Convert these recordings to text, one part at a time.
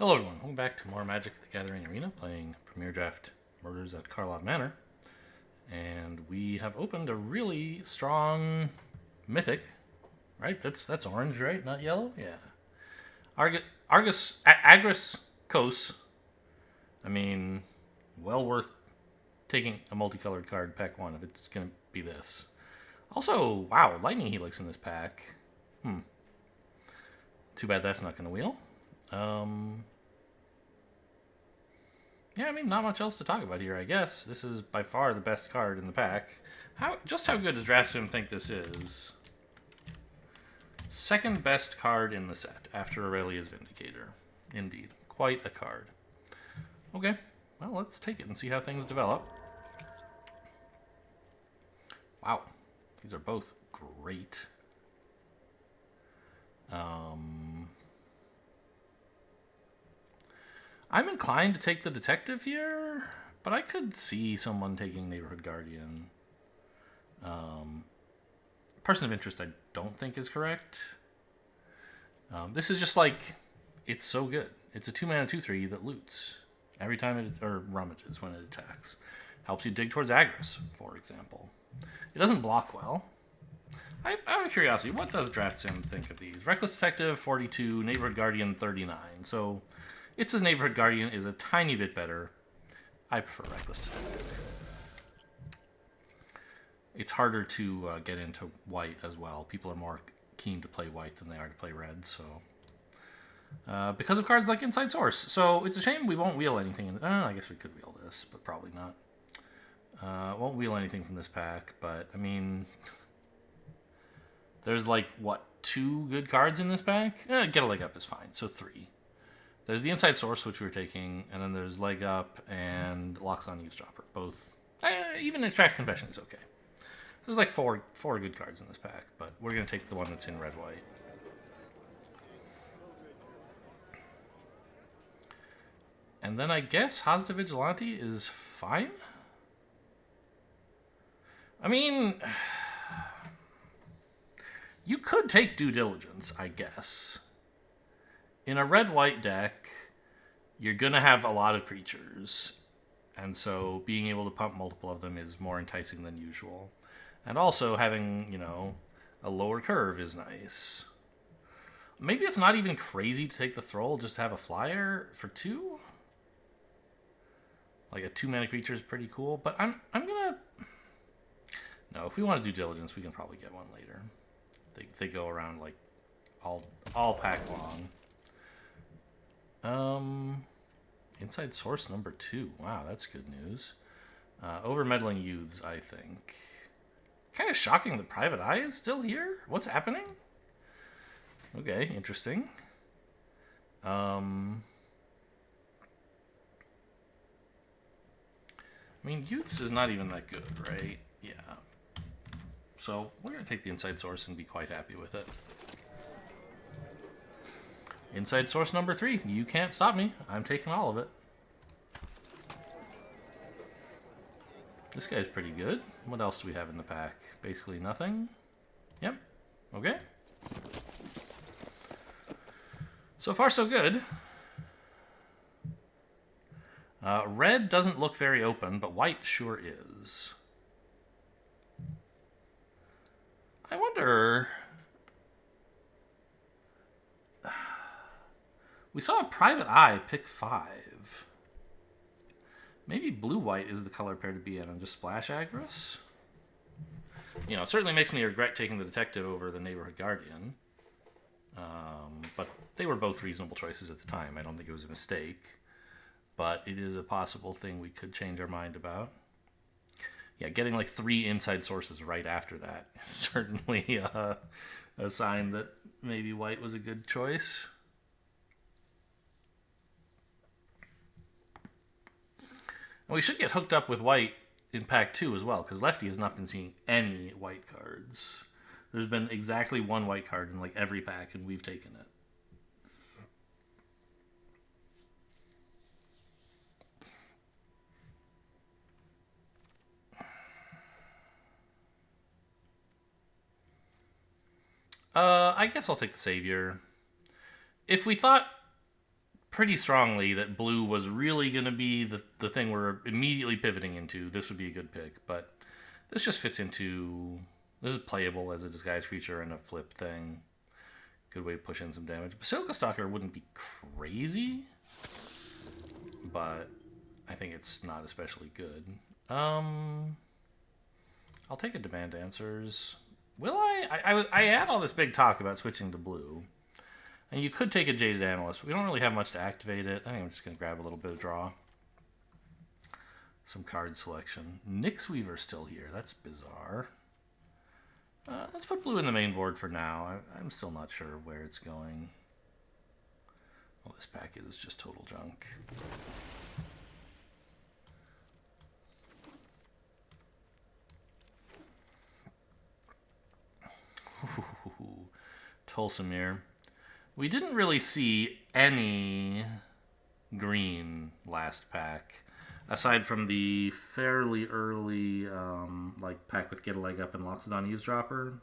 Hello everyone, welcome back to more Magic the Gathering Arena, playing Premier Draft Murders at Karlov Manor. And we have opened a really strong mythic, right? That's orange, right? Not yellow? Yeah. Agris Kos. I mean, well worth taking a multicolored card, pack one, if it's going to be this. Also, wow, Lightning Helix in this pack. Too bad that's not going to wheel. Yeah, I mean, not much else to talk about here, I guess. This is by far the best card in the pack. Just how good does DraftSim think this is? Second best card in the set, after Aurelia's Vindicator. Indeed. Quite a card. Okay, well, let's take it and see how things develop. Wow, these are both great. I'm inclined to take the detective here, but I could see someone taking Neighborhood Guardian. Person of interest I don't think is correct. This is just like, it's so good. It's a 2-mana 2/3 that loots every time or rummages when it attacks. Helps you dig towards Agris, for example. It doesn't block well. Out of curiosity, what does DraftSim think of these? Reckless Detective 42, Neighborhood Guardian 39. So it says Neighborhood Guardian is a tiny bit better. I prefer Reckless Detective. It's harder to get into white as well. People are more keen to play white than they are to play red, so because of cards like Inside Source. So it's a shame we won't wheel anything. I guess we could wheel this, but probably not. Won't wheel anything from this pack, but I mean, there's like, what, 2 good cards in this pack? Get a Leg Up is fine, so 3. There's the Inside Source, which we were taking, and then there's Leg Up and Locks on Eavesdropper. Both, even Extract Confession is okay. So there's like four good cards in this pack, but we're going to take the one that's in red-white. And then I guess Hazda Vigilante is fine? I mean, you could take Due Diligence, I guess. In a red-white deck, you're going to have a lot of creatures, and so being able to pump multiple of them is more enticing than usual. And also having, a lower curve is nice. Maybe it's not even crazy to take the Thrall, just to have a flyer for 2. Like a 2-mana creature is pretty cool, but I'm gonna... No, if we want to do Diligence, we can probably get one later. They go around like all pack long. Inside Source number 2. Wow, that's good news. Over Meddling Youths, I think. Kind of shocking the Private Eye is still here. What's happening? Okay, interesting. I mean, Youths is not even that good, right? Yeah. So we're going to take the Inside Source and be quite happy with it. Inside Source number 3. You can't stop me. I'm taking all of it. This guy's pretty good. What else do we have in the pack? Basically nothing. Yep. Okay. So far, so good. Red doesn't look very open, but white sure is. I wonder... We saw a Private Eye pick 5. Maybe blue-white is the color pair to be in and just splash Agris. It certainly makes me regret taking the Detective over the Neighborhood Guardian. But they were both reasonable choices at the time. I don't think it was a mistake. But it is a possible thing we could change our mind about. Yeah, getting like 3 Inside Sources right after that is certainly a sign that maybe white was a good choice. And we should get hooked up with white in pack 2 as well, because Lefty has not been seeing any white cards. There's been exactly 1 white card in like every pack, and we've taken it. I guess I'll take the Savior. If we thought pretty strongly that blue was really going to be the thing we're immediately pivoting into. This would be a good pick, but this just fits into... This is playable as a disguise creature and a flip thing. Good way to push in some damage. Basilica Stalker wouldn't be crazy, but I think it's not especially good. I'll take a Demand Answers. Will I? I had all this big talk about switching to blue. And you could take a Jaded Analyst, but we don't really have much to activate it. I think I'm just going to grab a little bit of draw. Some card selection. Nyx Weaver's still here. That's bizarre. Let's put blue in the main board for now. I'm still not sure where it's going. Well, this pack is just total junk. Tolsimir. We didn't really see any green last pack, aside from the fairly early like pack with Get a Leg Up and Loxodon Eavesdropper.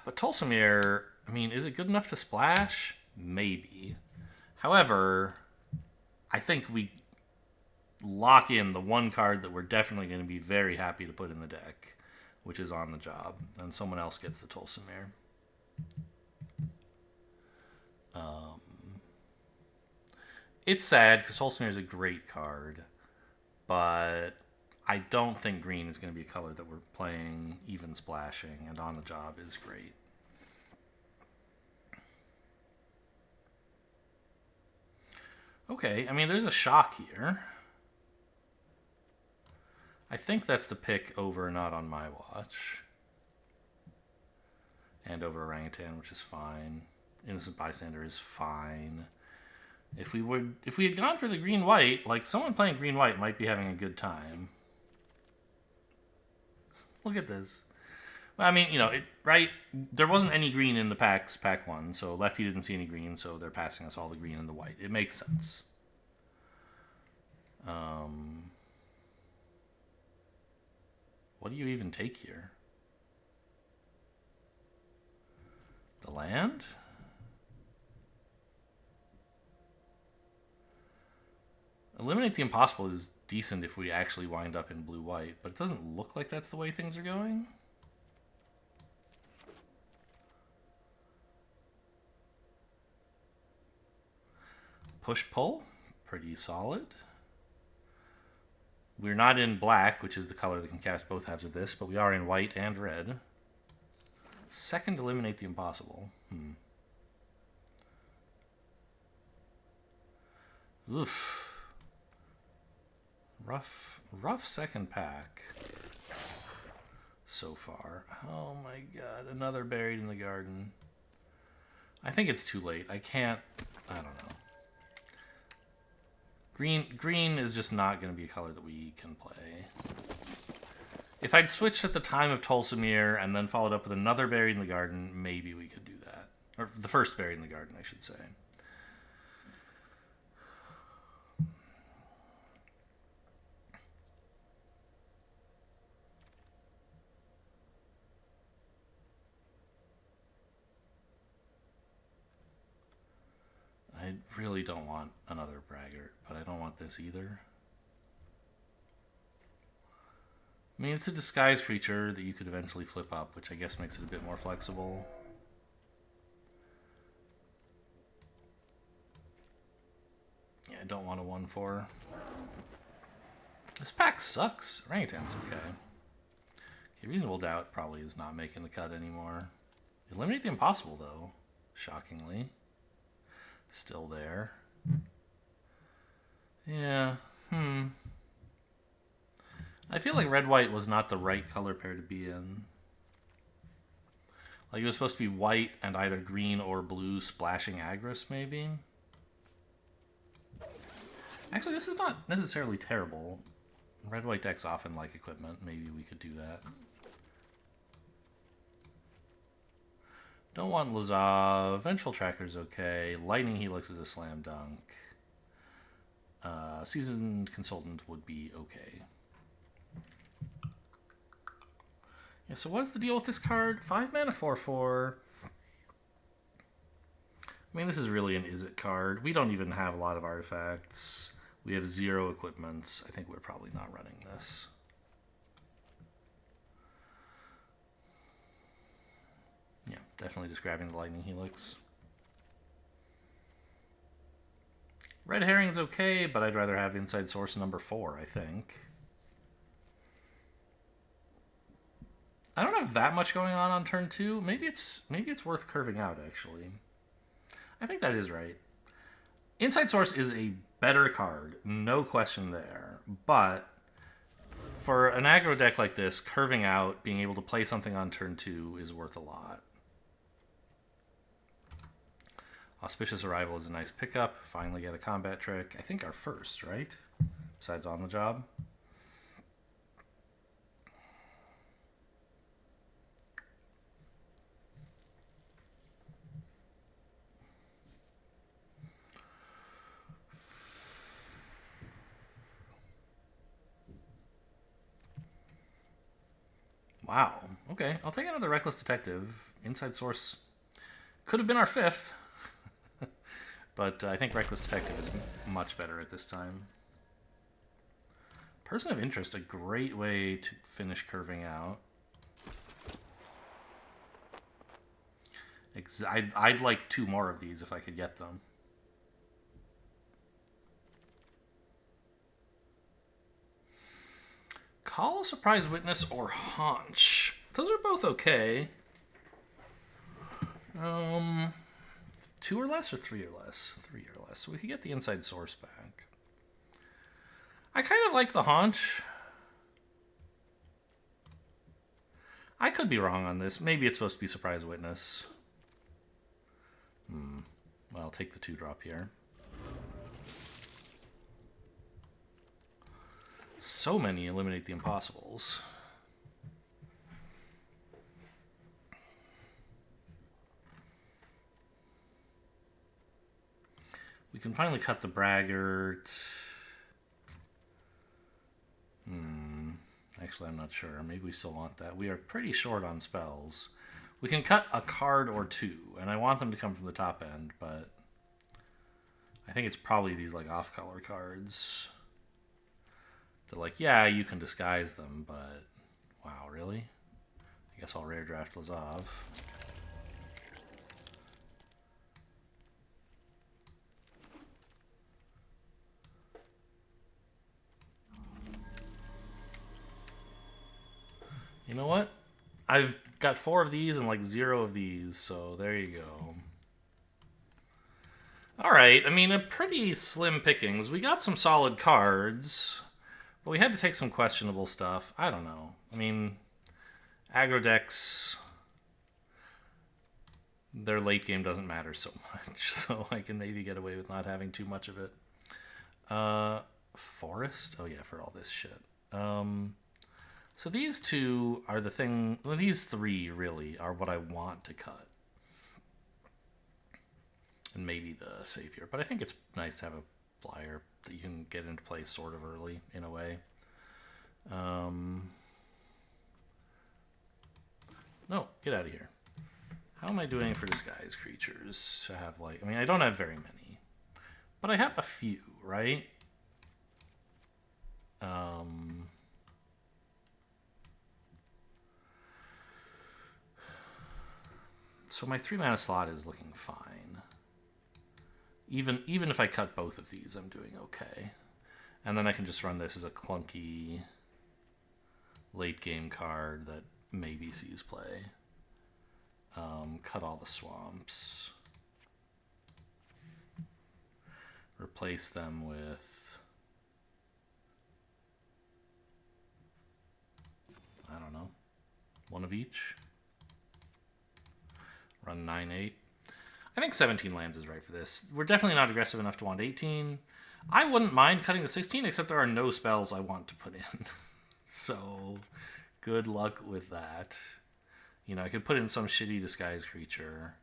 But Tolsimir, I mean, is it good enough to splash? Maybe. However, I think we lock in the one card that we're definitely going to be very happy to put in the deck, which is On the Job, and someone else gets the Tolsimir. It's sad because Tolsimir is a great card, but I don't think green is going to be a color that we're playing even splashing, and On the Job is great. Okay, I mean, there's a shock here. I think that's the pick over Not on My Watch. And over Orangutan, which is fine. Innocent Bystander is fine. If we had gone for the green-white, like, someone playing green-white might be having a good time. Look at this. Well, I mean, you know, right? There wasn't any green in the packs, pack one, so lefty didn't see any green, so they're passing us all the green and the white. It makes sense. What do you even take here? The land? Eliminate the Impossible is decent if we actually wind up in blue-white, but it doesn't look like that's the way things are going. Push-pull, pretty solid. We're not in black, which is the color that can cast both halves of this, but we are in white and red. Second, Eliminate the Impossible. Oof. Rough second pack so far. Oh my god, another Buried in the Garden. I think it's too late. I don't know. Green is just not going to be a color that we can play. If I'd switched at the time of Tolsimir and then followed up with another Buried in the Garden, maybe we could do that. Or the first Buried in the Garden, I should say. I really don't want another Braggart, but I don't want this either. I mean, it's a disguise creature that you could eventually flip up, which I guess makes it a bit more flexible. Yeah, I don't want a 1/4. This pack sucks. Orangutan's okay. Reasonable Doubt probably is not making the cut anymore. Eliminate the Impossible, though, shockingly. Still there. Yeah, I feel like red-white was not the right color pair to be in. Like, it was supposed to be white and either green or blue splashing Agris, maybe? Actually, this is not necessarily terrible. Red-white decks often like equipment. Maybe we could do that. Don't want Lazav. Vengeful Tracker's okay. Lightning Helix is a slam dunk. Seasoned Consultant would be okay. Yeah, so what is the deal with this card? 5 mana, 4/4. I mean, this is really an is it card. We don't even have a lot of artifacts. We have 0 equipments. I think we're probably not running this. Yeah, definitely just grabbing the Lightning Helix. Red Herring's okay, but I'd rather have Inside Source number 4, I think. I don't have that much going on turn 2. Maybe it's worth curving out, actually. I think that is right. Inside Source is a better card, no question there. But for an aggro deck like this, curving out, being able to play something on turn 2 is worth a lot. Auspicious Arrival is a nice pickup. Finally get a combat trick. I think our first, right? Besides On the Job. Wow. Okay, I'll take another Reckless Detective. Inside Source could have been our 5th. But I think Reckless Detective is much better at this time. Person of Interest, a great way to finish curving out. I'd like 2 more of these if I could get them. Call a Surprise Witness or Haunch. Those are both okay. 2 or less or 3 or less? 3 or less. So we could get the Inside Source back. I kind of like the Haunch. I could be wrong on this. Maybe it's supposed to be Surprise Witness. Well, I'll take the 2-drop here. So many eliminate the impossibles. We can finally cut the Braggart. Actually, I'm not sure. Maybe we still want that. We are pretty short on spells. We can cut a card or 2, and I want them to come from the top end, but I think it's probably these like off-color cards. They're like, yeah, you can disguise them, but wow, really? I guess I'll rare draft Lazov. You know what? I've got 4 of these and like 0 of these, so there you go. Alright, I mean, a pretty slim pickings. We got some solid cards, but we had to take some questionable stuff. I don't know. I mean, aggro decks, their late game doesn't matter so much, so I can maybe get away with not having too much of it. Forest? Oh yeah, for all this shit. So these 2 are the thing. Well, these 3 really are what I want to cut. And maybe the Savior. But I think it's nice to have a flyer that you can get into play sort of early, in a way. No, get out of here. How am I doing for disguise creatures to have, like... I mean, I don't have very many. But I have a few, right? So my 3 mana slot is looking fine. Even if I cut both of these, I'm doing okay. And then I can just run this as a clunky late game card that maybe sees play. Cut all the swamps. Replace them with... I don't know. 1 of each. Run 9/8. I think 17 lands is right for this. We're definitely not aggressive enough to want 18. I wouldn't mind cutting the 16, except there are no spells I want to put in. So, good luck with that. You know, I could put in some shitty disguise creature.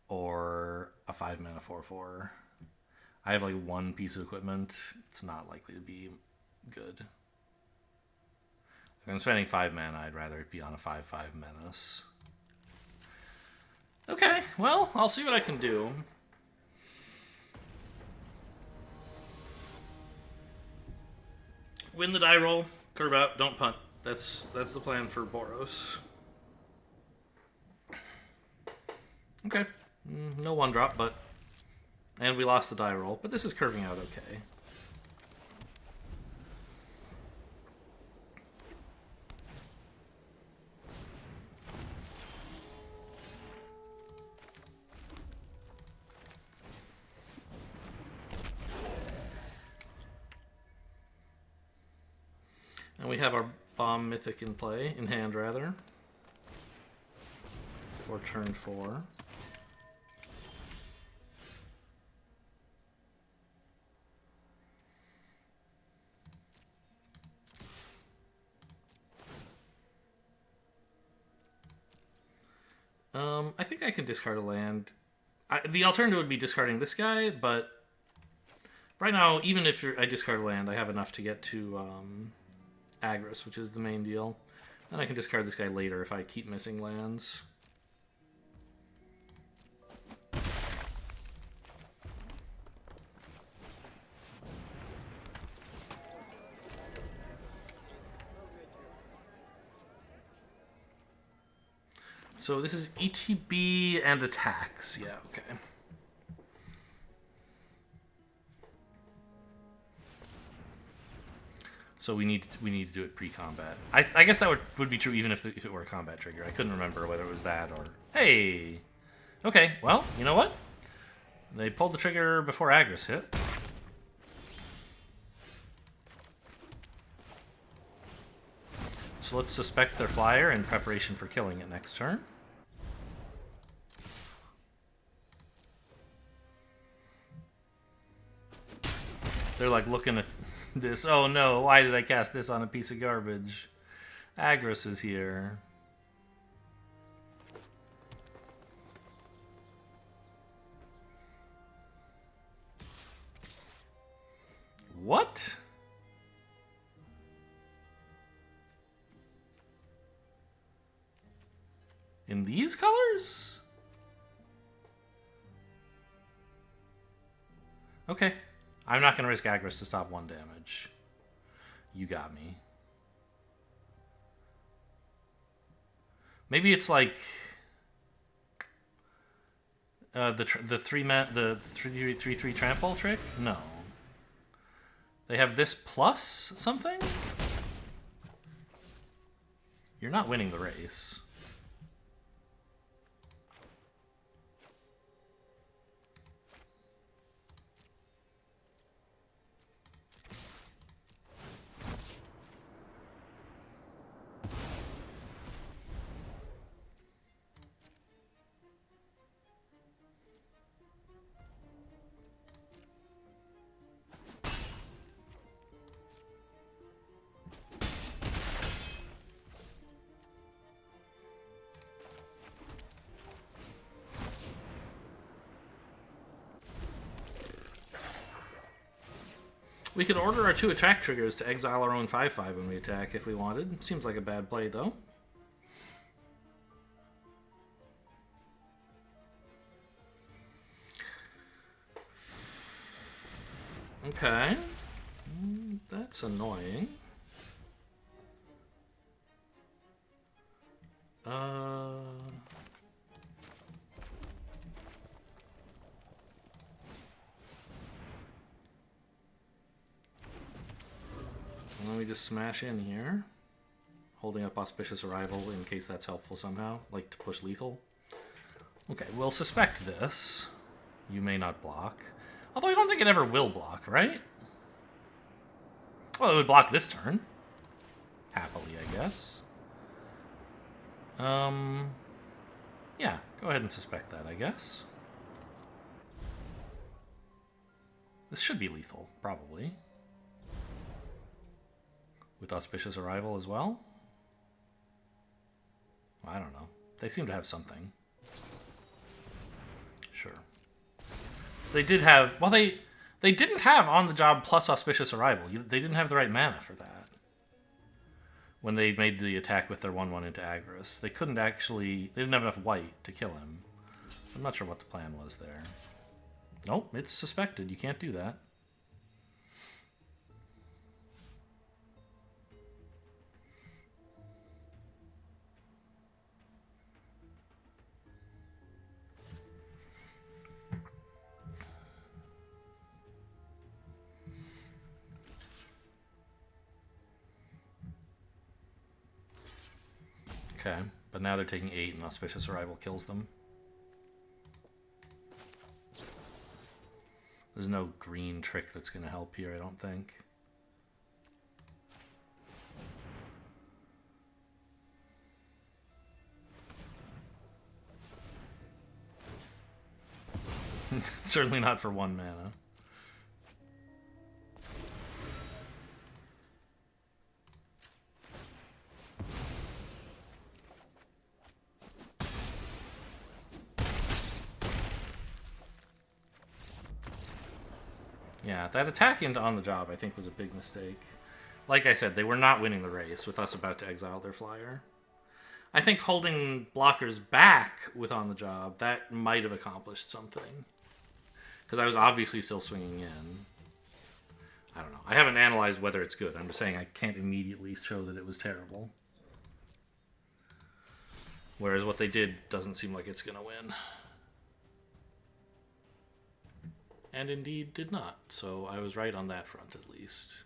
Or a 5 mana 4/4. I have like 1 piece of equipment. It's not likely to be good. If I'm spending 5 mana, I'd rather it be on a 5/5 menace. Okay, well, I'll see what I can do. Win the die roll, curve out, don't punt. That's the plan for Boros. Okay, no 1-drop, but... And we lost the die roll, but this is curving out okay. And we have our Bomb Mythic in play, in hand rather, for turn 4. I think I can discard a land. The alternative would be discarding this guy, but right now, even if I discard a land, I have enough to get to Agris, which is the main deal. Then I can discard this guy later if I keep missing lands. So this is ETB and attacks. Yeah, okay. So we need to do it pre-combat. I guess that would be true even if it were a combat trigger. I couldn't remember whether it was that or... Hey! Okay, well, you know what? They pulled the trigger before Agris hit. So let's suspect their flyer in preparation for killing it next turn. They're like looking at this. Oh no, why did I cast this on a piece of garbage? Agris is here. What? In these colors? Okay. I'm not going to risk Agris to stop 1 damage. You got me. Maybe it's like the 3/3 trample trick? No. They have this plus something? You're not winning the race. We could order our 2 attack triggers to exile our own 5/5 when we attack if we wanted. Seems like a bad play, though. Okay. That's annoying. Let me just smash in here. Holding up Auspicious Arrival in case that's helpful somehow. Like to push lethal. Okay, we'll suspect this. You may not block. Although I don't think it ever will block, right? Well, it would block this turn. Happily, I guess. Yeah, go ahead and suspect that, I guess. This should be lethal, probably. With Auspicious Arrival as well? I don't know. They seem to have something. Sure. So they did have... Well, they didn't have On the Job plus Auspicious Arrival. They didn't have the right mana for that. when they made the attack with their 1/1 into Agris. They couldn't actually... They didn't have enough white to kill him. I'm not sure what the plan was there. Nope, it's suspected. You can't do that. Okay, but now they're taking 8 and Auspicious Arrival kills them. There's no green trick that's going to help here, I don't think. Certainly not for 1 mana. Yeah, that attack into On the Job, I think, was a big mistake. Like I said, they were not winning the race with us about to exile their flyer. I think holding blockers back with On the Job, that might have accomplished something. Because I was obviously still swinging in. I don't know. I haven't analyzed whether it's good. I'm just saying I can't immediately show that it was terrible. Whereas what they did doesn't seem like it's going to win. And indeed did not. So I was right on that front, at least.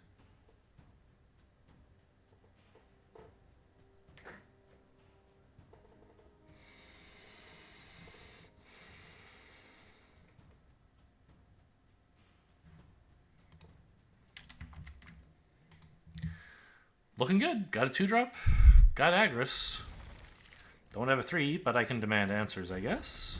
Looking good. Got a 2-drop. Got Agris. Don't have a 3, but I can demand answers, I guess.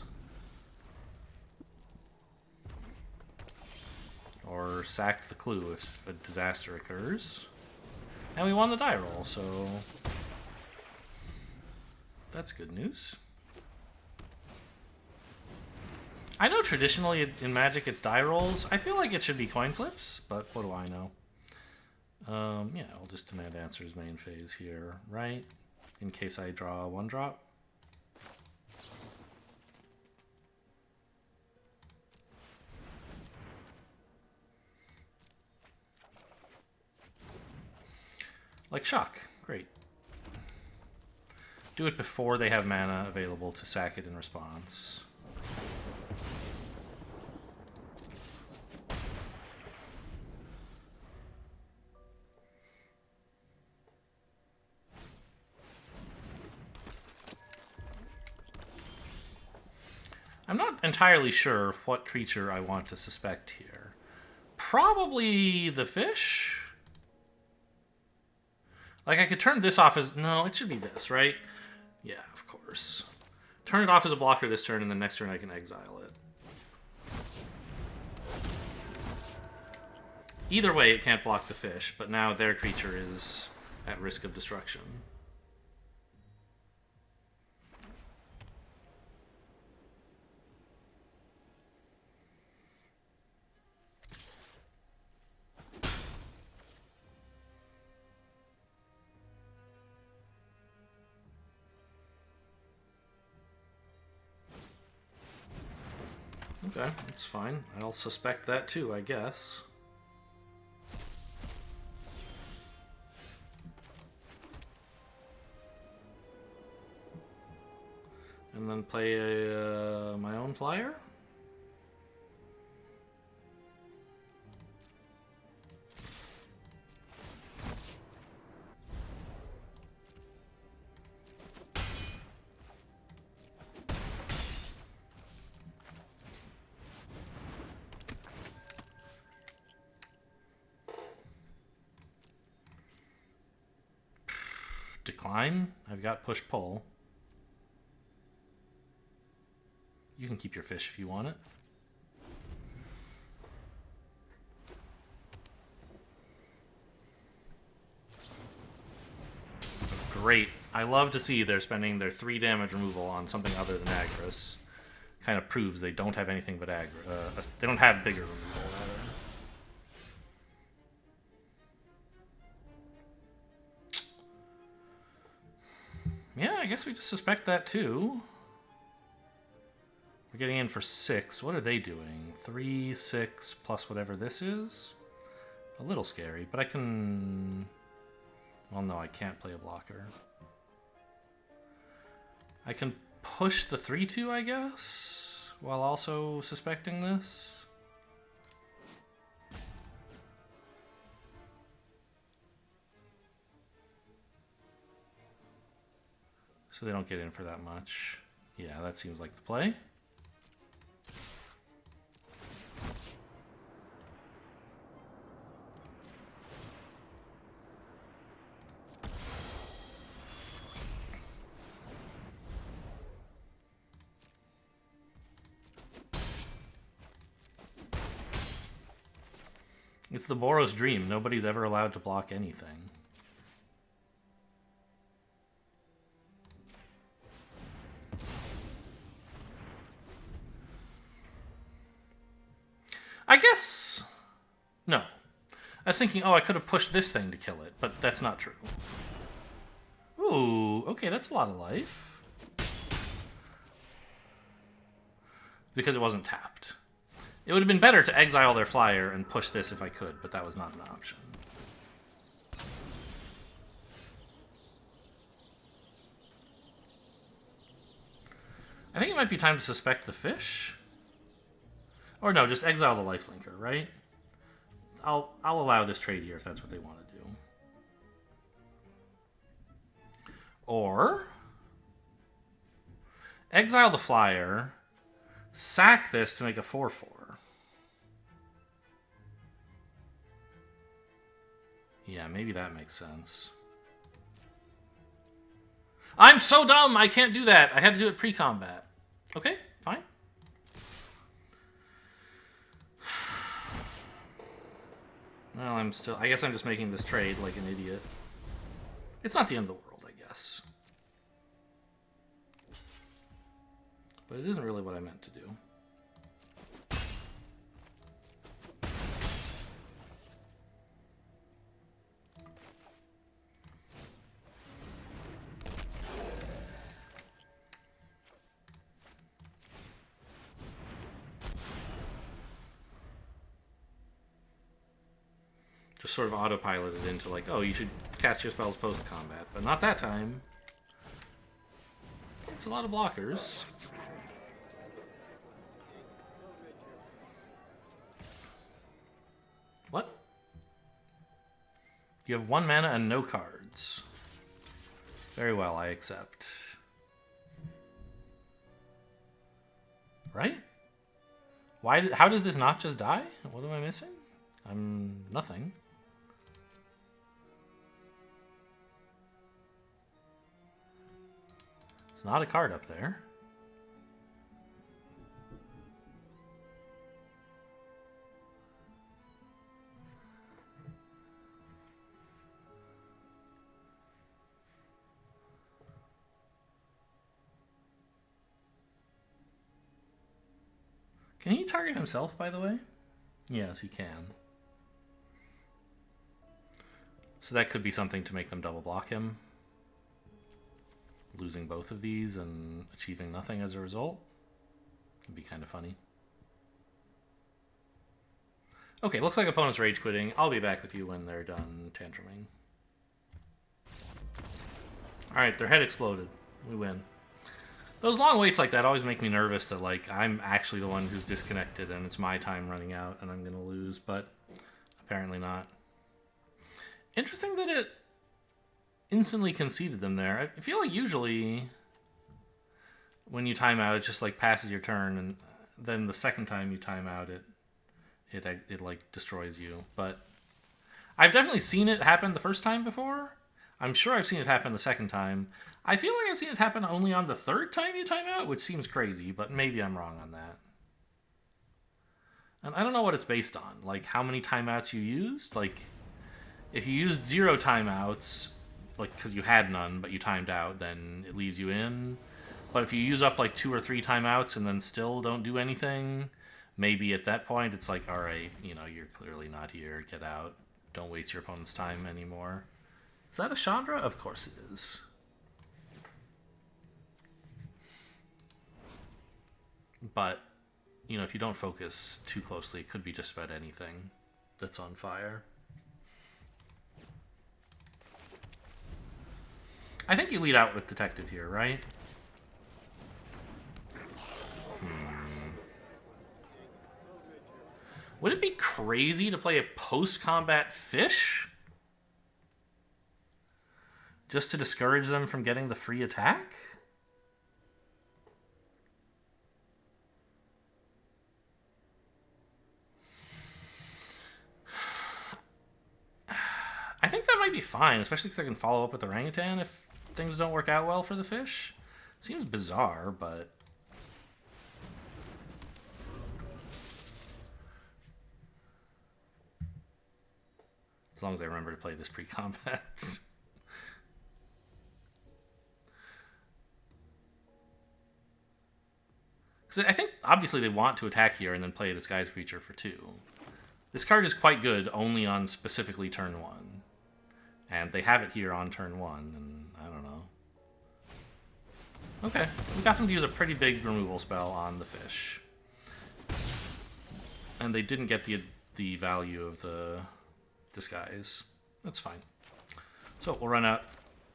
Or sack the clue if a disaster occurs. And we won the die roll, so that's good news. I know traditionally in Magic it's die rolls. I feel like it should be coin flips, but what do I know? Yeah, I'll just demand answers main phase here, right? In case I draw a 1-drop. Like Shock. Great. Do it before they have mana available to sack it in response. I'm not entirely sure what creature I want to suspect here. Probably the fish? Like, I could turn this off as... No, it should be this, right? Yeah, of course. Turn it off as a blocker this turn, and then next turn I can exile it. Either way, it can't block the fish, but now their creature is at risk of destruction. Okay, that's fine. I'll suspect that too, I guess. And then play my own flyer? Decline? I've got push-pull. You can keep your fish if you want it. Great. I love to see they're spending their 3 damage removal on something other than Agris. Kind of proves they don't have anything but Agris. They don't have bigger removal, rather. Yeah, I guess we just suspect that too. We're getting in for 6. What are they doing? 3, 6, plus whatever this is? A little scary, but I can... Well, no, I can't play a blocker. I can push the 3-2, I guess, while also suspecting this. So they don't get in for that much. Yeah, that seems like the play. It's the Boros dream. Nobody's ever allowed to block anything. I guess... No. I was thinking, oh, I could have pushed this thing to kill it, but that's not true. Ooh, okay, that's a lot of life. Because it wasn't tapped. It would have been better to exile their flyer and push this if I could, but that was not an option. I think it might be time to suspect the fish. Or no, just exile the lifelinker, right? I'll allow this trade here if that's what they want to do. Or exile the flyer, sack this to make a 4/4. Yeah, maybe that makes sense. I'm so dumb! I can't do that! I had to do it pre-combat. Okay, fine. Well, I guess I'm just making this trade like an idiot. It's not the end of the world, I guess. But it isn't really what I meant to do. Just sort of autopiloted into like, oh, you should cast your spells post-combat, but not that time. It's a lot of blockers. What? You have 1 mana and no cards. Very well, I accept. Right? Why? How does this not just die? What am I missing? I'm nothing. It's not a card up there. Can he target himself, by the way? Yes, he can. So that could be something to make them double block him. Losing both of these and achieving nothing as a result. It'd be kind of funny. Okay, looks like opponent's rage quitting. I'll be back with you when they're done tantruming. Alright, their head exploded. We win. Those long waits like that always make me nervous that like I'm actually the one who's disconnected and it's my time running out and I'm going to lose, but apparently not. Interesting that it instantly conceded them there. I feel like usually when you time out, it just like passes your turn, and then the second time you time out, it like destroys you. But I've definitely seen it happen the first time before. I'm sure I've seen it happen the second time. I feel like I've seen it happen only on the third time you time out, which seems crazy, but maybe I'm wrong on that. And I don't know what it's based on. Like how many timeouts you used. Like if you used 0 timeouts, like because you had none but you timed out, then it leaves you in. But if you use up like 2 or 3 timeouts and then still don't do anything, maybe at that point it's like, all right, you know, you're clearly not here, get out, don't waste your opponent's time anymore. Is that a Chandra? Of course it is. But, you know, if you don't focus too closely, it could be just about anything that's on fire. I think you lead out with Detective here, right? Would it be crazy to play a post-combat fish? Just to discourage them from getting the free attack? I think that might be fine, especially because I can follow up with orangutan if things don't work out well for the fish. Seems bizarre, but... as long as I remember to play this pre-combat. Because I think, obviously, they want to attack here and then play a disguised creature for 2. This card is quite good only on specifically turn 1. And they have it here on turn 1, and I don't know. Okay, we got them to use a pretty big removal spell on the fish. And they didn't get the value of the disguise. That's fine. So we'll run out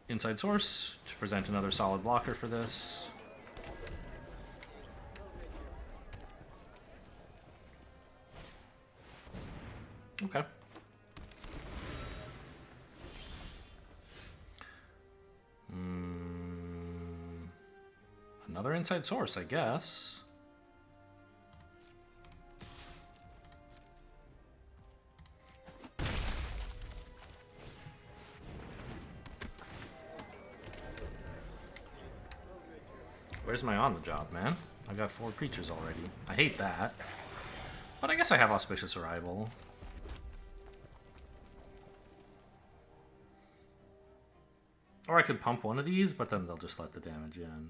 Inside Source to present another solid blocker for this. Okay. Another Inside Source, I guess. Where's my on the job, man? I got 4 creatures already. I hate that. But I guess I have Auspicious Arrival. Or I could pump one of these, but then they'll just let the damage in.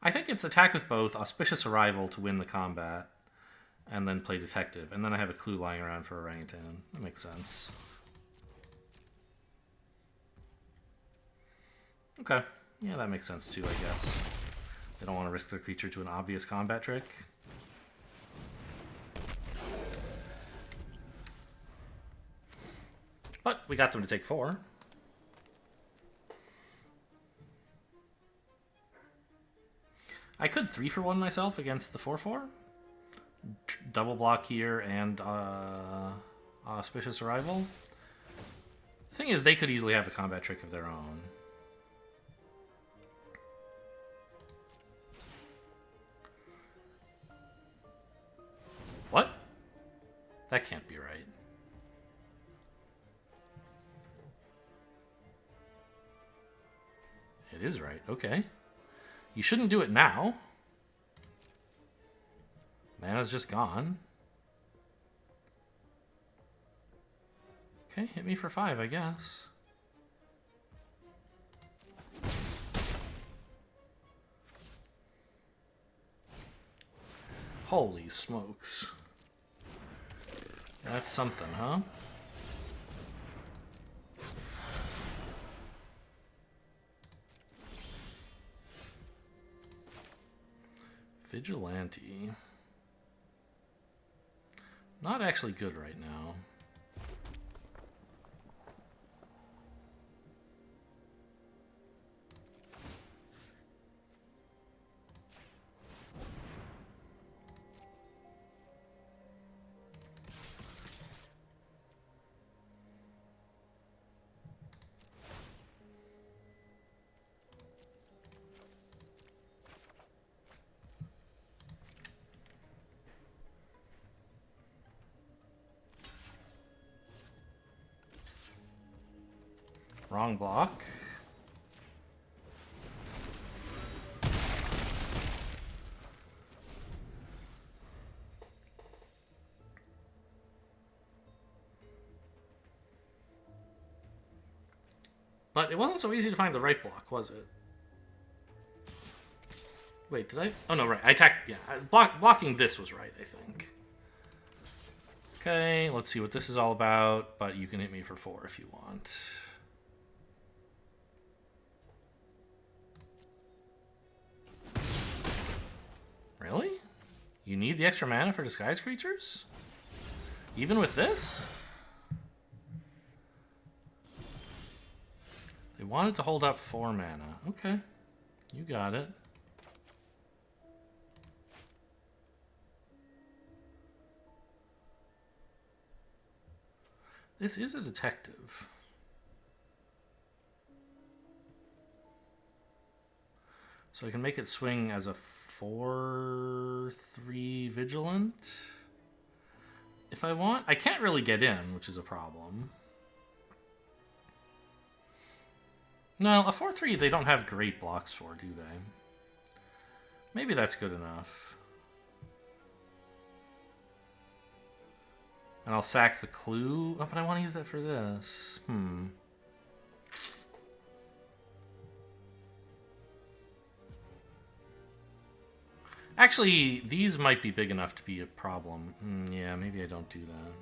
I think it's attack with both, Auspicious Arrival to win the combat, and then play Detective. And then I have a clue lying around for Orangutan. That makes sense. Okay. Yeah, that makes sense too, I guess. They don't want to risk their creature to an obvious combat trick. But we got them to take 4. I could 3-for-1 myself against the 4/4. Double block here and Auspicious Arrival. The thing is, they could easily have a combat trick of their own. What? That can't be right. It is right. Okay. You shouldn't do it now. Mana's just gone. Okay, hit me for 5, I guess. Holy smokes. That's something, huh? Vigilante. Not actually good right now. Wrong block. But it wasn't so easy to find the right block, was it? Wait, did I? Oh, no, right. I attacked. Yeah, blocking this was right, I think. Okay, let's see what this is all about. But you can hit me for 4 if you want. need the extra mana for disguise creatures? Even with this? They wanted to hold up 4 mana. Okay. You got it. This is a detective. So I can make it swing as a 4/3 vigilant. If I want. I can't really get in, which is a problem. No, a 4/3 they don't have great blocks for, do they? Maybe that's good enough. And I'll sack the clue. Oh, but I want to use that for this. Actually, these might be big enough to be a problem. Yeah, maybe I don't do that.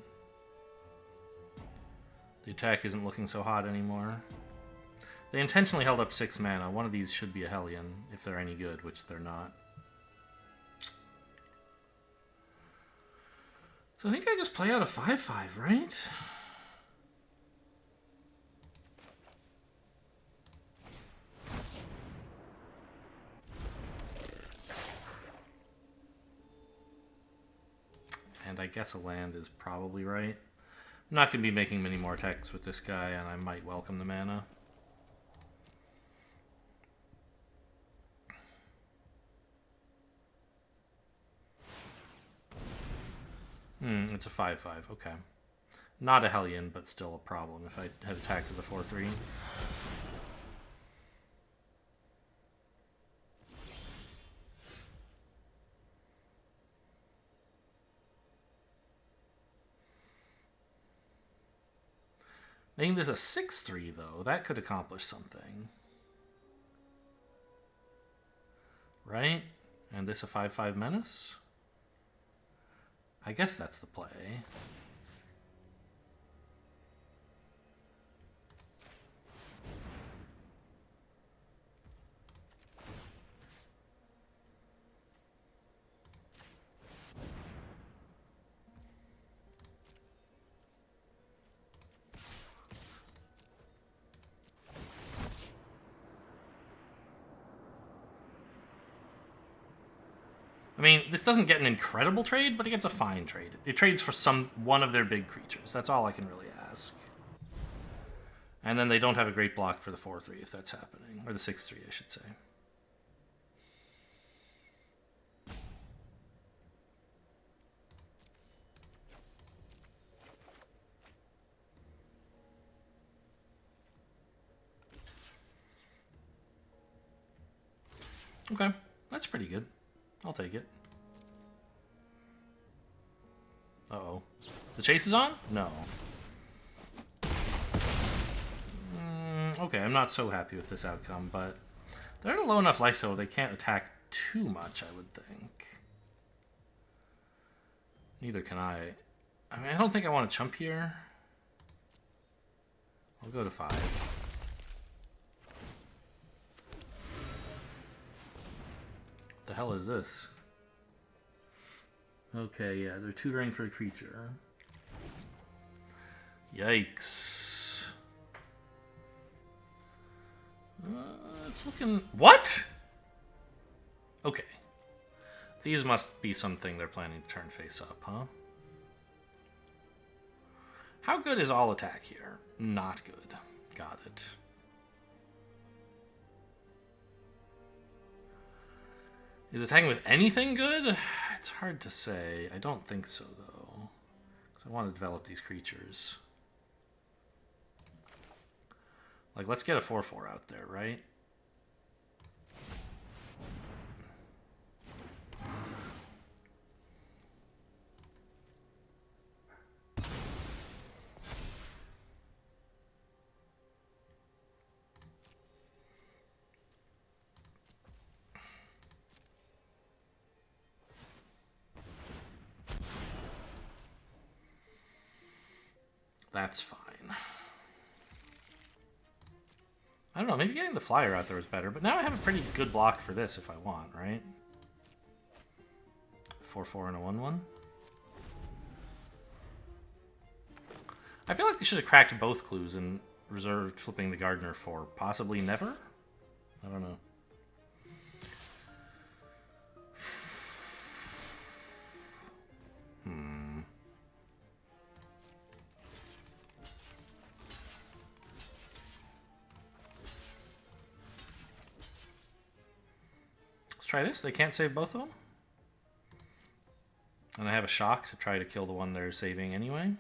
The attack isn't looking so hot anymore. They intentionally held up 6 mana. One of these should be a Hellion, if they're any good, which they're not. So I think I just play out a 5/5, right? And I guess a land is probably right. I'm not going to be making many more attacks with this guy, and I might welcome the mana. It's a 5/5, okay. Not a Hellion, but still a problem if I had attacked with a 4/3. Making this a 6/3, though, that could accomplish something. Right? And this a 5/5 menace? I guess that's the play. I mean, this doesn't get an incredible trade, but it gets a fine trade. It trades for one of their big creatures. That's all I can really ask. And then they don't have a great block for the 4/3 if that's happening. Or the 6/3, I should say. Okay, that's pretty good. I'll take it. Uh-oh. The chase is on? No. Okay, I'm not so happy with this outcome, but they're at a low enough life total they can't attack too much, I would think. Neither can I. I mean, I don't think I want to chump here. I'll go to 5. The hell is this? Okay, yeah, they're tutoring for a creature. Yikes. It's looking... What? Okay. These must be something they're planning to turn face up, huh? How good is all attack here? Not good. Got it. Is attacking with anything good? It's hard to say. I don't think so, though. Because I want to develop these creatures. Like, let's get a 4/4 out there, right? That's fine. I don't know, maybe getting the flyer out there was better, but now I have a pretty good block for this if I want, right? 4/4 and a 1/1. I feel like they should have cracked both clues and reserved flipping the gardener for possibly never? I don't know. Let's try this. They can't save both of them. And I have a shock to try to kill the one they're saving anyway.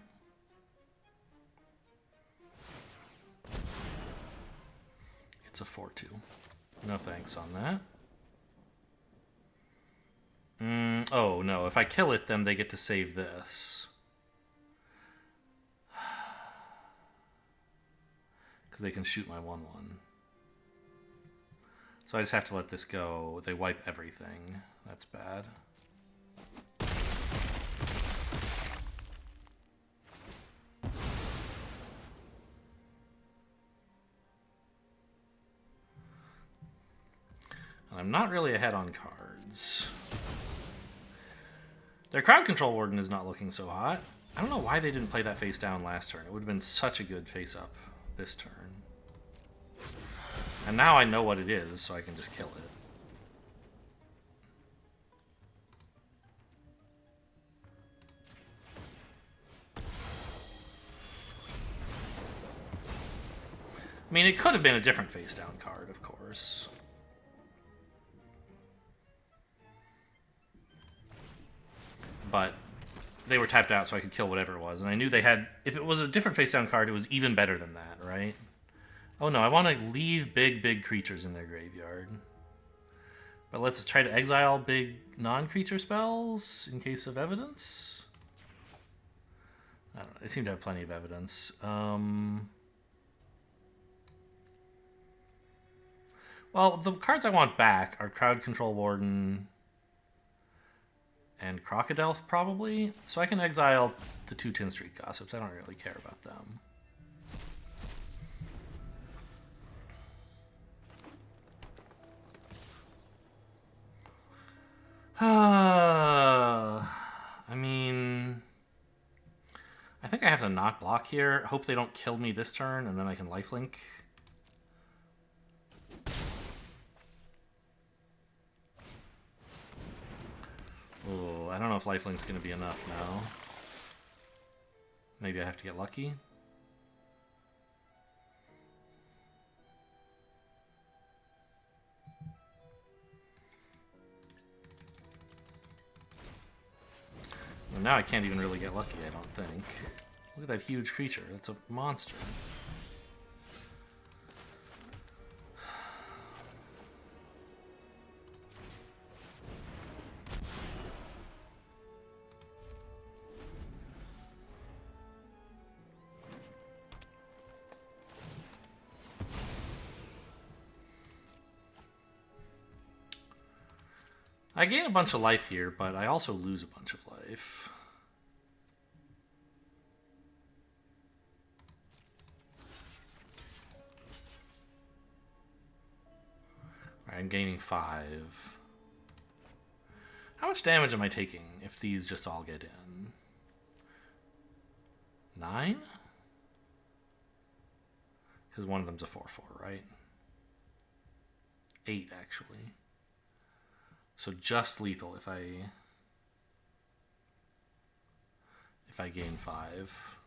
It's a 4/2. No thanks on that. Oh, no. If I kill it, then they get to save this. Because they can shoot my 1/1. So I just have to let this go. They wipe everything. That's bad. I'm not really ahead on cards. Their crowd control warden is not looking so hot. I don't know why they didn't play that face down last turn. It would have been such a good face up this turn. And now I know what it is, so I can just kill it. I mean, it could have been a different face down card, of course. But they were tapped out, so I could kill whatever it was. And I knew they had... If it was a different face-down card, it was even better than that, right? Oh, no, I want to leave big creatures in their graveyard. But let's try to exile big non-creature spells in case of evidence. I don't know. They seem to have plenty of evidence. Well, the cards I want back are Crowd Control Warden... and Crocodile, probably. So I can exile the 2 Tin Street Gossips. I don't really care about them. I mean... I think I have to not block here. Hope they don't kill me this turn, and then I can lifelink. Oh, I don't know if lifelink's going to be enough now. Maybe I have to get lucky. Well, now I can't even really get lucky, I don't think. Look at that huge creature. That's a monster. I gain a bunch of life here, but I also lose a bunch of life. All right, I'm gaining 5. How much damage am I taking if these just all get in? 9? Because one of them's a 4/4, right? 8, actually. So just lethal if I gain 5.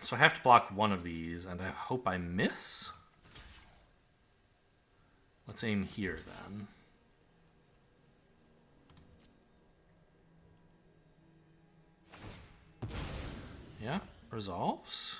So I have to block one of these, and I hope I miss. Let's aim here then. Yeah, resolves.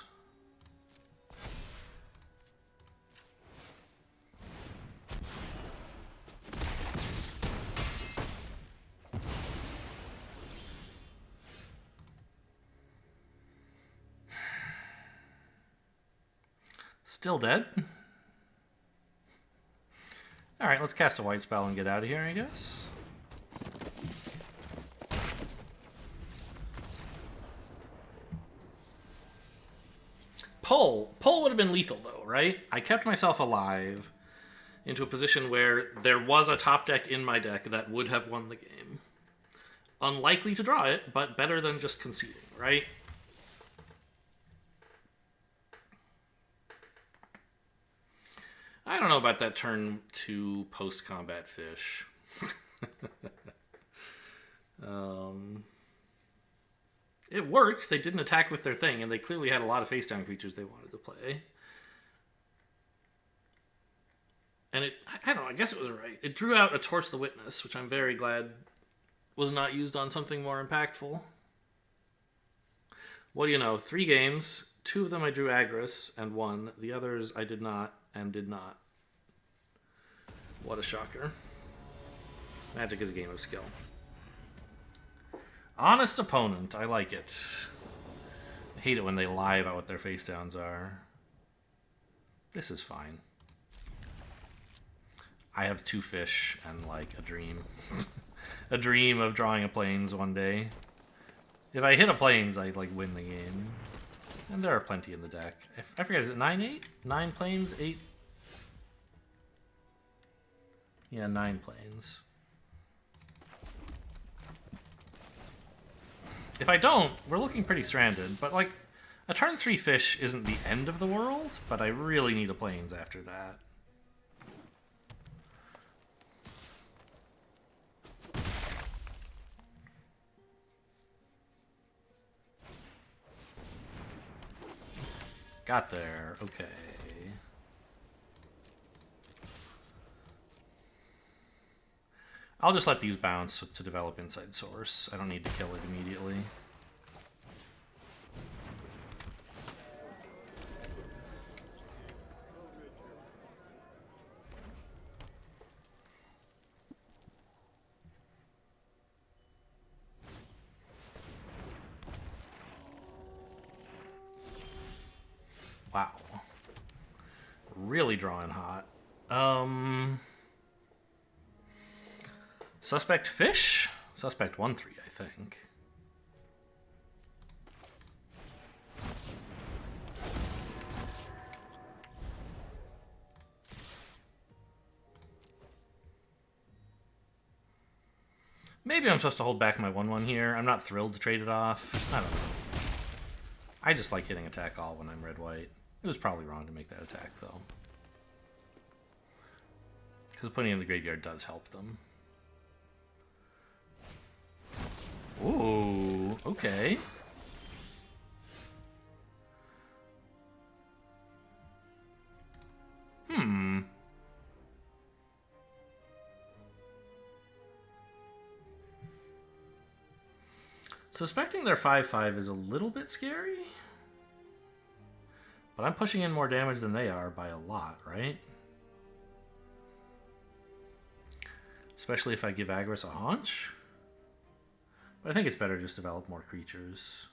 Still dead. Alright, let's cast a white spell and get out of here, I guess. Pull would have been lethal, though, right? I kept myself alive. into a position where there was a top deck in my deck that would have won the game. Unlikely to draw it, but better than just conceding, right? I don't know about that turn 2 post-combat fish. It worked. They didn't attack with their thing, and they clearly had a lot of face-down creatures they wanted to play. And I don't know, I guess it was right. It drew out a Torch the Witness, which I'm very glad was not used on something more impactful. What do you know? 3 games. 2 of them I drew Agris and won. The others I did not and did not. What a shocker. Magic is a game of skill. Honest opponent. I like it. I hate it when they lie about what their face downs are. This is fine. I have 2 fish and, like, a dream. A dream of drawing a plains one day. If I hit a plains, I, like, win the game. And there are plenty in the deck. I forget, is it 9-8? 9 plains, 8? Yeah, 9 plains. If I don't, we're looking pretty stranded. But, like, a turn 3 fish isn't the end of the world, but I really need a plains after that. Got there. Okay. I'll just let these bounce to develop Inside Source. I don't need to kill it immediately. Wow. Really drawing hot. Suspect fish? Suspect 1-3, I think. Maybe I'm supposed to hold back my 1-1 here. I'm not thrilled to trade it off. I don't know. I just like hitting attack all when I'm red-white. It was probably wrong to make that attack, though. Because putting it in the graveyard does help them. Ooh, okay. Suspecting their 5/5 is a little bit scary. But I'm pushing in more damage than they are by a lot, right? Especially if I give Agris a haunch. But I think it's better to just develop more creatures.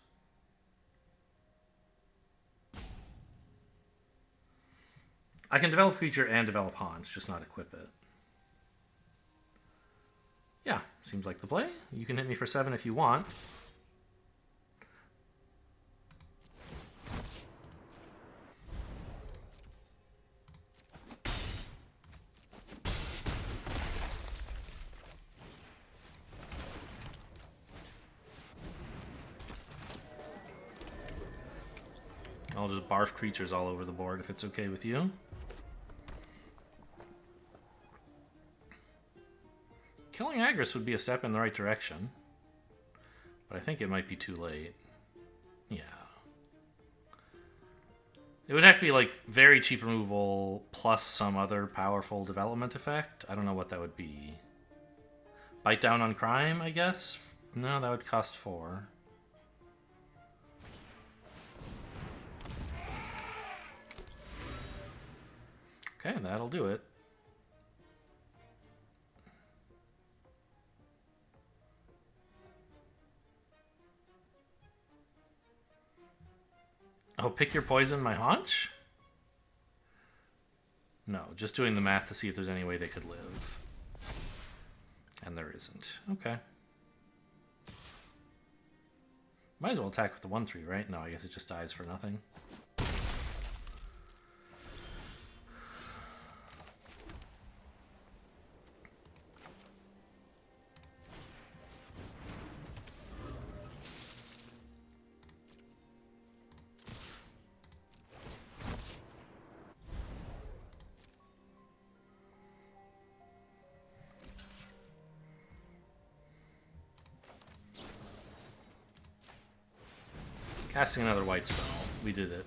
I can develop creature and develop haunch, just not equip it. Yeah, seems like the play. You can hit me for 7 if you want. I'll just barf creatures all over the board if it's okay with you. Killing Agris would be a step in the right direction. But I think it might be too late. Yeah. It would have to be like very cheap removal plus some other powerful development effect. I don't know what that would be. Bite down on crime, I guess? No, that would cost 4. Okay, that'll do it. Oh, pick your poison, my haunch? No, just doing the math to see if there's any way they could live. And there isn't. Okay. Might as well attack with the 1/3, right? No, I guess it just dies for nothing. Casting another white spell. We did it.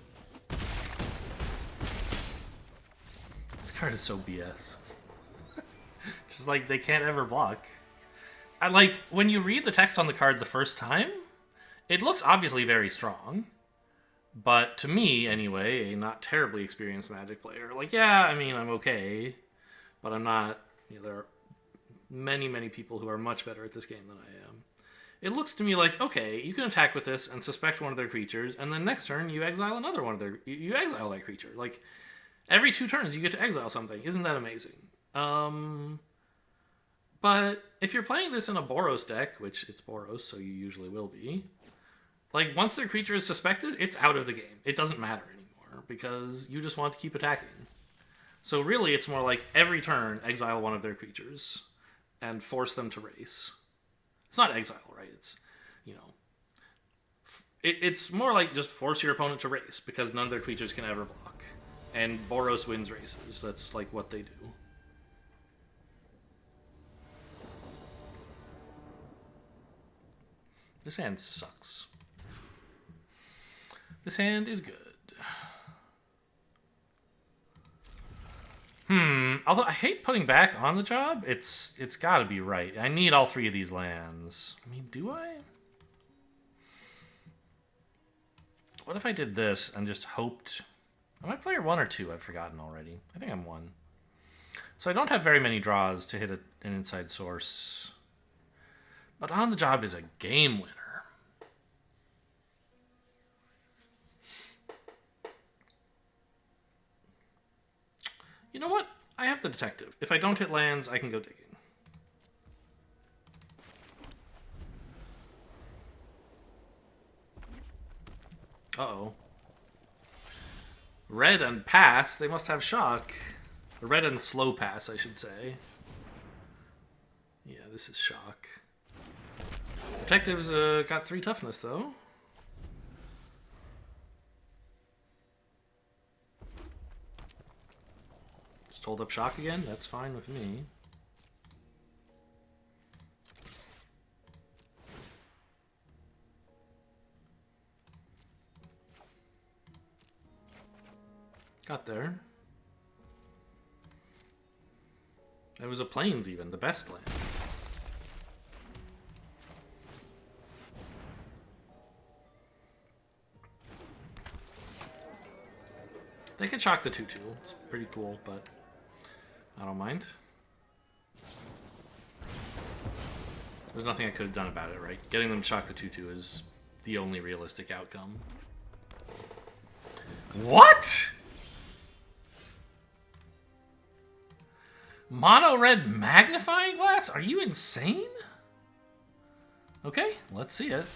This card is so BS. Just like, they can't ever block. I like, when you read the text on the card the first time, it looks obviously very strong. But to me, anyway, a not terribly experienced Magic player, like, yeah, I mean, I'm okay. But I'm not, you know, there are many, many people who are much better at this game than I am. It looks to me like, okay, you can attack with this and suspect one of their creatures, and then next turn you exile another one of their... You exile that creature. Like, every 2 turns you get to exile something. Isn't that amazing? But if you're playing this in a Boros deck, which it's Boros, so you usually will be, like, once their creature is suspected, it's out of the game. It doesn't matter anymore, because you just want to keep attacking. So really, it's more like every turn, exile one of their creatures and force them to race. It's not exile, right? It's, you know... It's more like just force your opponent to race, because none of their creatures can ever block. And Boros wins races. That's, like, what they do. This hand sucks. This hand is good. Although I hate putting back on the job, it's got to be right. I need all 3 of these lands. I mean, do I? What if I did this and just hoped... Am I player 1 or 2? I've forgotten already. I think I'm 1. So I don't have very many draws to hit an inside source. But on the job is a game winner. You know what? I have the detective. If I don't hit lands, I can go digging. Uh-oh. Red and pass. They must have shock. Red and slow pass, I should say. Yeah, this is shock. Detectives got 3 toughness, though. Just hold up shock again? That's fine with me. Got there. It was a plains even, the best land. They can shock the 2-2. It's pretty cool, but I don't mind. There's nothing I could have done about it, right? Getting them to shock the 2-2 is the only realistic outcome. What? Mono red magnifying glass? Are you insane? Okay, let's see it.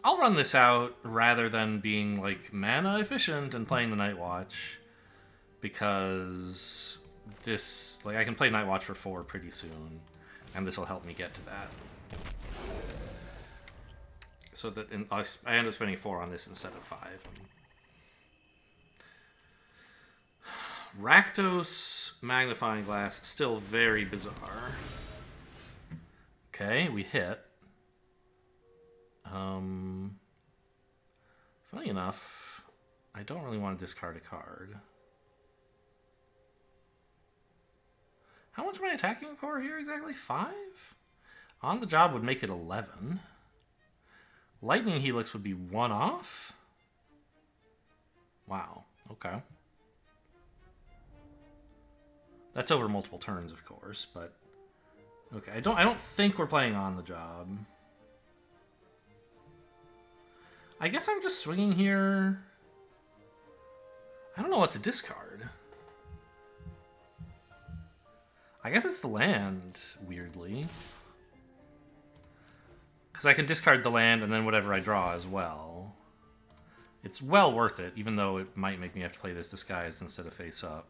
I'll run this out rather than being, like, mana efficient and playing the Night Watch. Because this, like, I can play Night Watch for 4 pretty soon. And this will help me get to that. So that I end up spending 4 on this instead of 5. Rakdos magnifying glass, still very bizarre. Okay, we hit. Funny enough, I don't really want to discard a card. How much am I attacking for here exactly? 5? On the job would make it 11. Lightning Helix would be 1 off? Wow, okay. That's over multiple turns, of course, but okay. I don't think we're playing on the job. I guess I'm just swinging here. I don't know what to discard. I guess it's the land, weirdly. Because I can discard the land and then whatever I draw as well. It's well worth it, even though it might make me have to play this disguised instead of face up.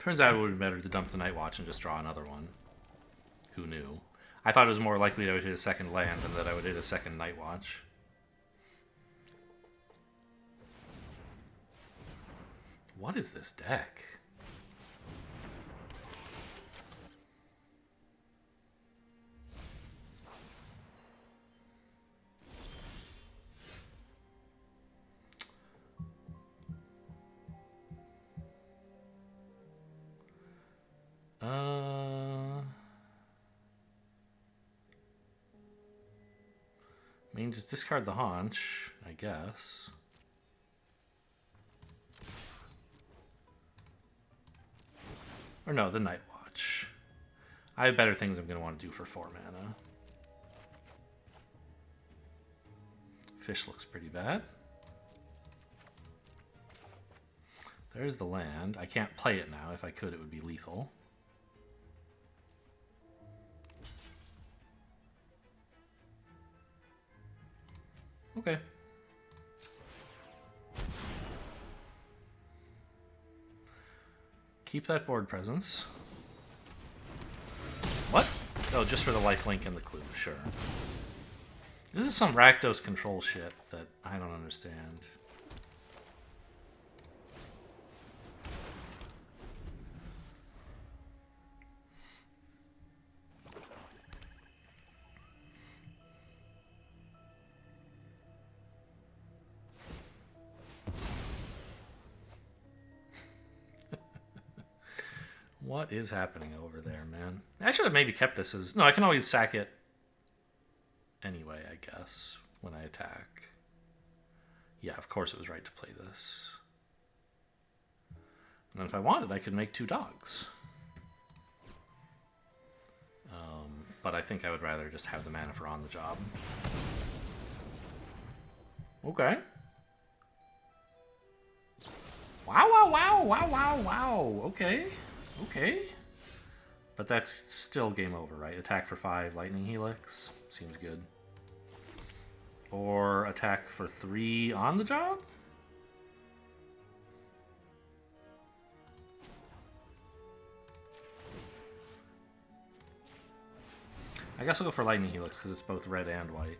Turns out it would be better to dump the Night Watch and just draw another one. Who knew? I thought it was more likely that I would hit a second land than that I would hit a second Night Watch. What is this deck? I mean, just discard the Haunch, I guess. Or no, the Night Watch. I have better things I'm going to want to do for 4 mana. Fish looks pretty bad. There's the land. I can't play it now. If I could, it would be lethal. Okay. Keep that board presence. What? Oh, just for the lifelink and the clue, sure. This is some Rakdos control shit that I don't understand. What is happening over there, man? I should have maybe kept this as... No, I can always sack it anyway, I guess, when I attack. Yeah, of course it was right to play this. And then if I wanted, I could make 2 dogs. But I think I would rather just have the mana for on the job. Okay. Wow, wow, wow, wow, wow, wow. Okay. Okay. But that's still game over, right? Attack for 5, Lightning Helix. Seems good. Or attack for 3 on the job? I guess I'll go for Lightning Helix because it's both red and white.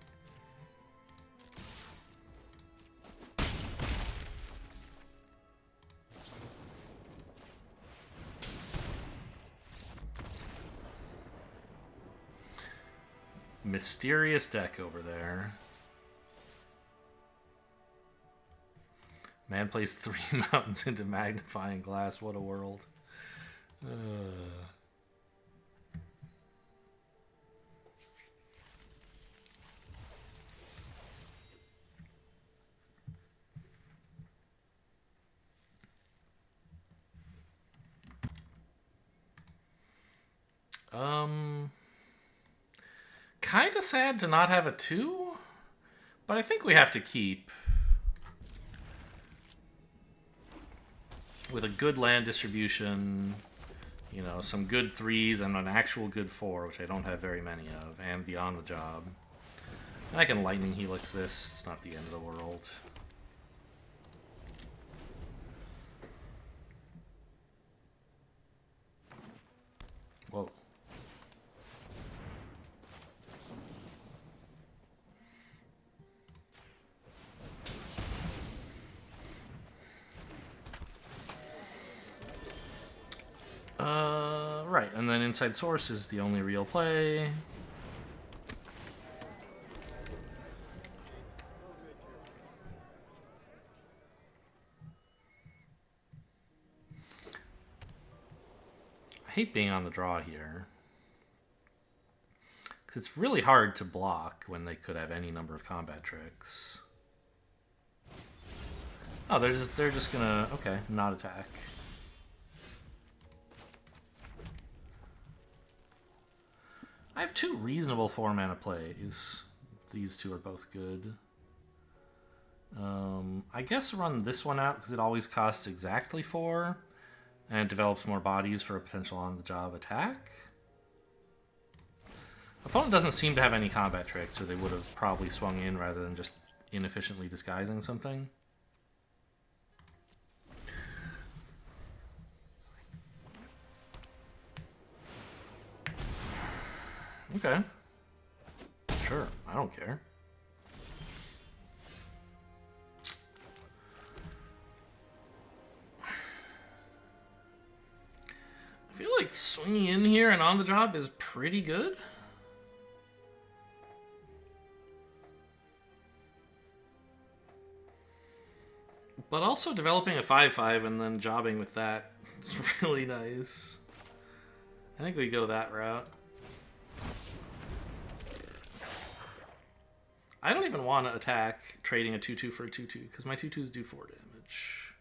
Mysterious deck over there. Man plays 3 mountains into magnifying glass. What a world. Kind of sad to not have a 2, but I think we have to keep with a good land distribution, you know, some good 3s and an actual good 4, which I don't have very many of, and beyond the job. And I can Lightning Helix this. It's not the end of the world. Whoa. Right, and then Inside Source is the only real play. I hate being on the draw here. Because it's really hard to block when they could have any number of combat tricks. Oh, they're just gonna... Okay, not attack. I have 2 reasonable 4-mana plays. These 2 are both good. I guess run this one out because it always costs exactly 4 and develops more bodies for a potential on-the-job attack. Opponent doesn't seem to have any combat tricks, or they would have probably swung in rather than just inefficiently disguising something. Okay. Sure, I don't care. I feel like swinging in here and on the job is pretty good. But also developing a 5/5 and then jobbing with that is really nice. I think we go that route. I don't even want to attack trading a 2/2 for a 2/2 because my 2/2s do 4 damage.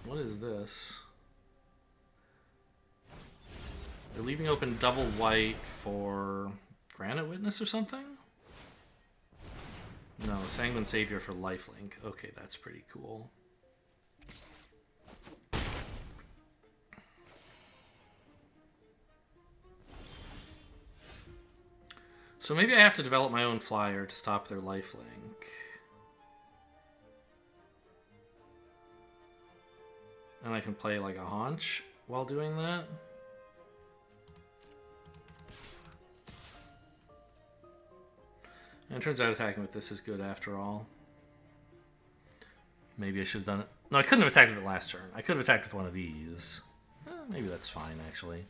What is this? They're leaving open double white for Granite Witness or something? No, Sanguine Savior for lifelink. Okay, that's pretty cool. So maybe I have to develop my own flyer to stop their lifelink. And I can play like a haunch while doing that. And it turns out attacking with this is good after all. Maybe I should have done it. No, I couldn't have attacked with it last turn. I could have attacked with one of these. Maybe that's fine, actually.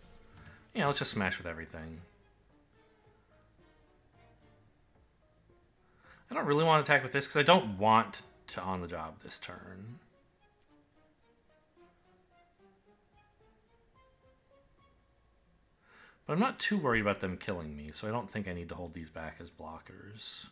Yeah, let's just smash with everything. I don't really want to attack with this because I don't want to on the job this turn. But I'm not too worried about them killing me, so I don't think I need to hold these back as blockers.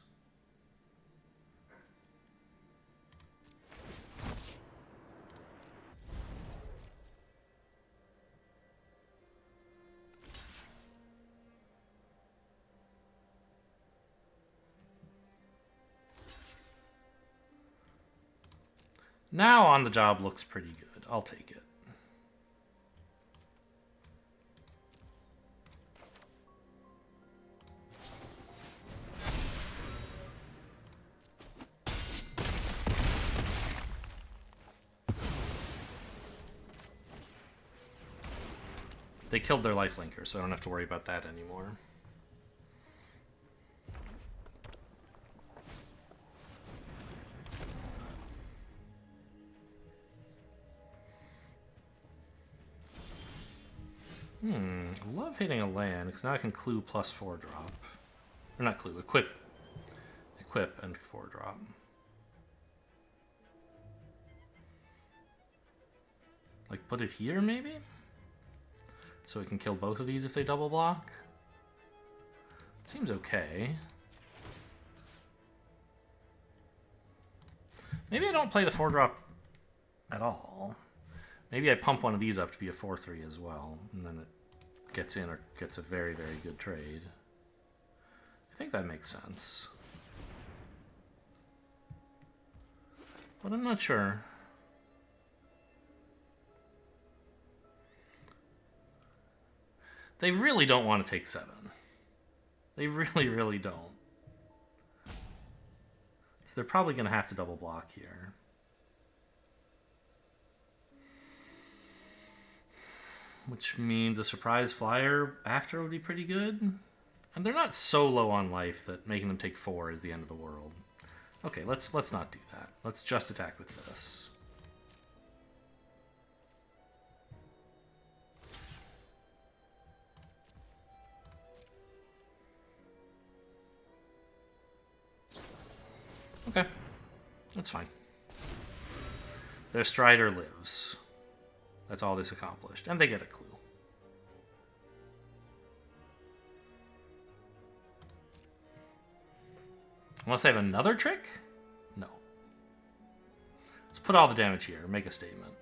Now on the job looks pretty good. I'll take it. They killed their lifelinker, so I don't have to worry about that anymore. I love hitting a land, because now I can clue plus 4 drop. Or not clue, equip. Equip and 4 drop. Like put it here, maybe? So we can kill both of these if they double block. Seems okay. Maybe I don't play the 4 drop at all. Maybe I pump one of these up to be a 4/3 as well, and then it gets in or gets a very, very good trade. I think that makes sense. But I'm not sure. They really don't want to take 7. They really, really don't. So they're probably going to have to double block here. Which means a surprise flyer after would be pretty good. And they're not so low on life that making them take 4 is the end of the world. Okay, let's not do that. Let's just attack with this. Okay, that's fine. Their Strider lives. That's all this accomplished. And they get a clue. Unless they have another trick? No. Let's put all the damage here. Make a statement.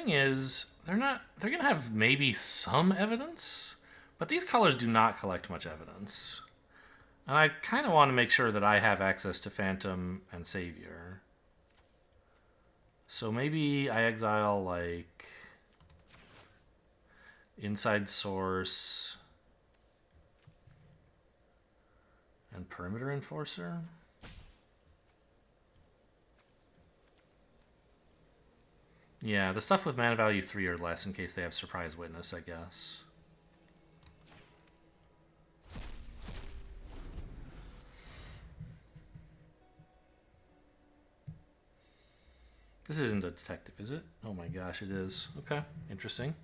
thing is, they're going to have maybe some evidence, but these colors do not collect much evidence. And I kind of want to make sure that I have access to Phantom and Savior. So maybe I exile, like, Inside Source and Perimeter Enforcer. Yeah, the stuff with mana value 3 or less in case they have Surprise Witness, I guess. This isn't a detective, is it? Oh my gosh, it is. Okay, interesting.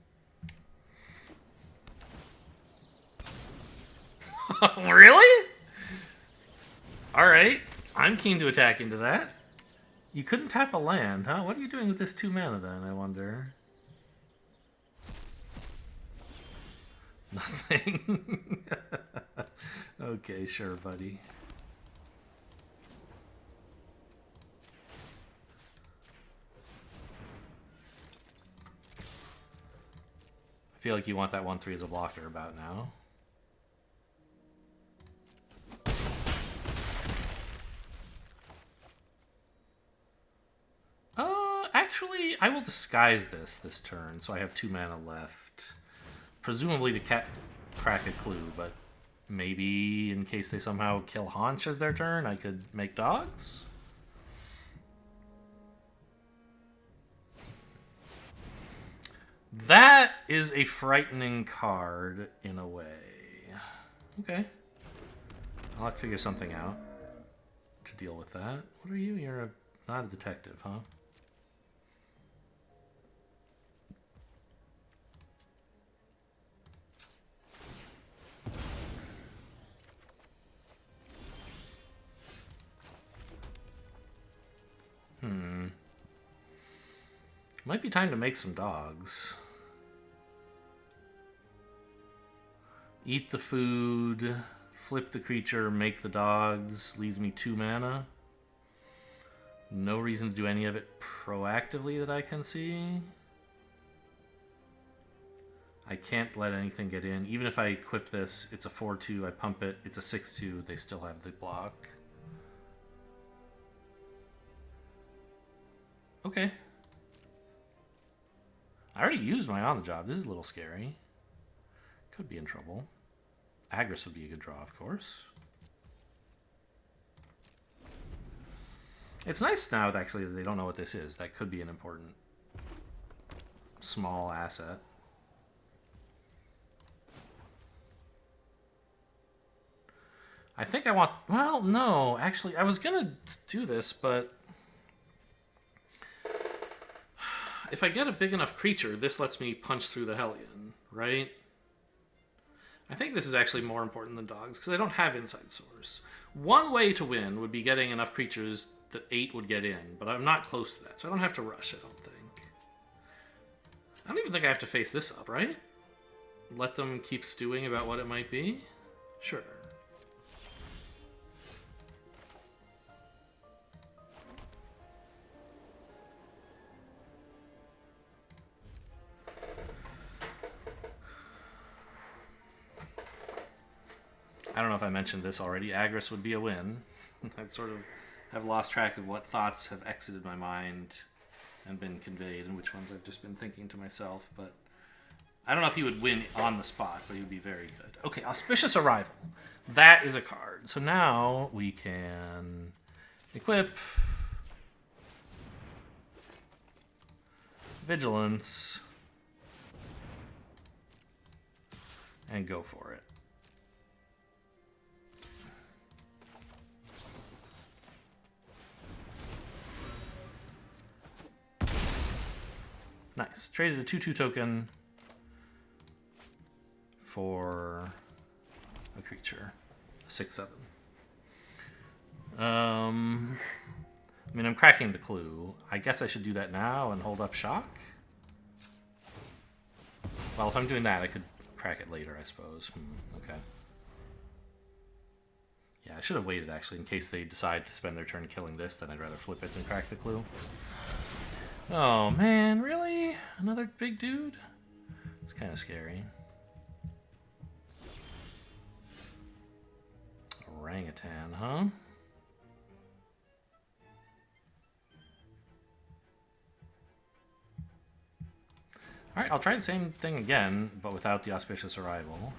Really? Alright, I'm keen to attack into that. You couldn't tap a land, huh? What are you doing with this 2 mana then, I wonder? Nothing. Okay, sure, buddy. I feel like you want that 1/3 as a blocker about now. Actually, I will disguise this turn, so I have 2 mana left. Presumably to crack a clue, but maybe in case they somehow kill Haunch as their turn, I could make dogs? That is a frightening card in a way. Okay. I'll have to figure something out to deal with that. What are you? You're not a detective, huh? Might be time to make some dogs. Eat the food, flip the creature, make the dogs, leaves me 2 mana. No reason to do any of it proactively that I can see. I can't let anything get in. Even if I equip this, it's a 4/2, I pump it, it's a 6/2, they still have the block. Okay. I already used my on the job. This is a little scary. Could be in trouble. Agris would be a good draw, of course. It's nice now, actually, that they don't know what this is. That could be an important small asset. I think I want... Well, no. Actually, I was going to do this, but... If I get a big enough creature, this lets me punch through the Hellion, right? I think this is actually more important than dogs, because I don't have Inside Source. One way to win would be getting enough creatures that 8 would get in, but I'm not close to that, so I don't have to rush, I don't think. I don't even think I have to face this up, right? Let them keep stewing about what it might be? Sure. I don't know if I mentioned this already. Agris would be a win. I sort of have lost track of what thoughts have exited my mind and been conveyed and which ones I've just been thinking to myself. But I don't know if he would win on the spot, but he would be very good. Okay, Auspicious Arrival. That is a card. So now we can equip Vigilance and go for it. Nice. Traded a 2/2 token for a creature. A 6/7. I mean, I'm cracking the clue. I guess I should do that now and hold up shock? Well, if I'm doing that, I could crack it later, I suppose. Okay. Yeah, I should have waited, actually, in case they decide to spend their turn killing this, then I'd rather flip it than crack the clue. Oh man, really? Another big dude? It's kind of scary. Orangutan, huh? Alright, I'll try the same thing again, but without the Auspicious Arrival.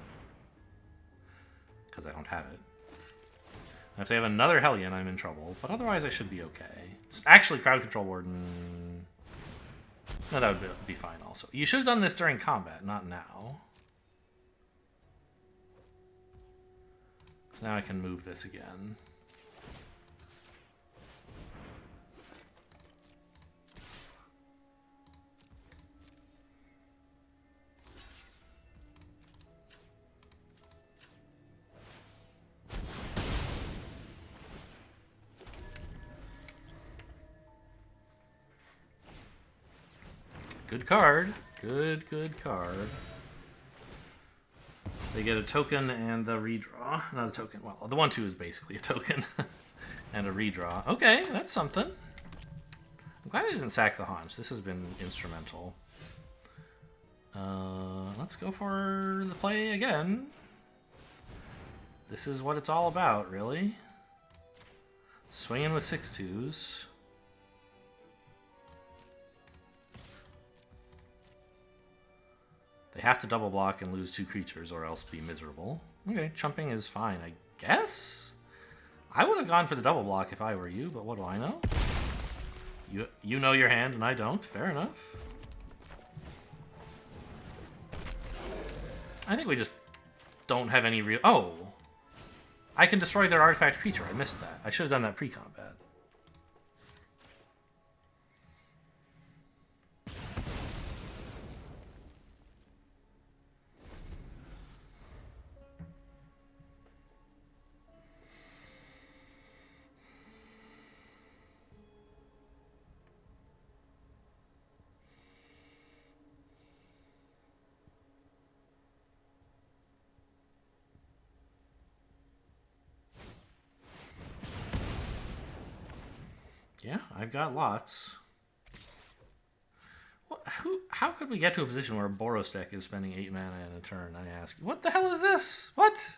Because I don't have it. And if they have another Hellion, I'm in trouble. But otherwise, I should be okay. It's actually, Crowd Control Warden... No, that would be fine also. You should have done this during combat, not now. So now I can move this again. Good card. Good card. They get a token and the redraw. Not a token. Well, the 1/2 is basically a token. And a redraw. Okay, that's something. I'm glad I didn't sack the Haunch. This has been instrumental. Let's go for the play again. This is what it's all about, really. Swinging with 6/2s. They have to double block and lose 2 creatures or else be miserable. Okay, chumping is fine, I guess? I would have gone for the double block if I were you, but what do I know? You know your hand and I don't. Fair enough. I think we just don't have any real... Oh! I can destroy their artifact creature. I missed that. I should have done that pre-combat. Yeah, I've got lots. What, how could we get to a position where a Boros deck is spending 8 mana in a turn, I ask? What the hell is this? What? It's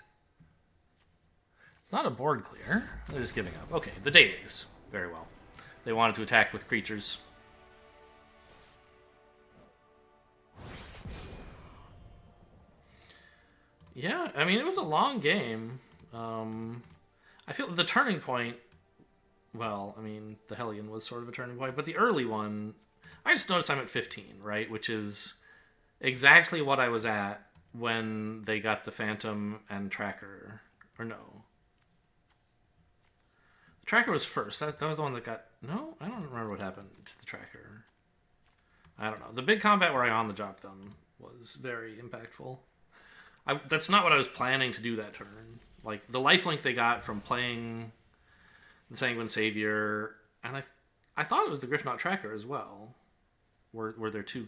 not a board clear. They're just giving up. Okay, the dailies. Very well. They wanted to attack with creatures. Yeah, I mean, it was a long game. I feel the turning point... Well, I mean, the Hellion was sort of a turning point, but the early one, I just noticed I'm at 15, right? Which is exactly what I was at when they got the Phantom and Tracker. Or no. The Tracker was first. That was the one that got... No? I don't remember what happened to the Tracker. I don't know. The big combat where I on-the-job them was very impactful. That's not what I was planning to do that turn. Like, the lifelink they got from playing... the Sanguine Savior, and I thought it was the Griffnaut Tracker as well. Were there 2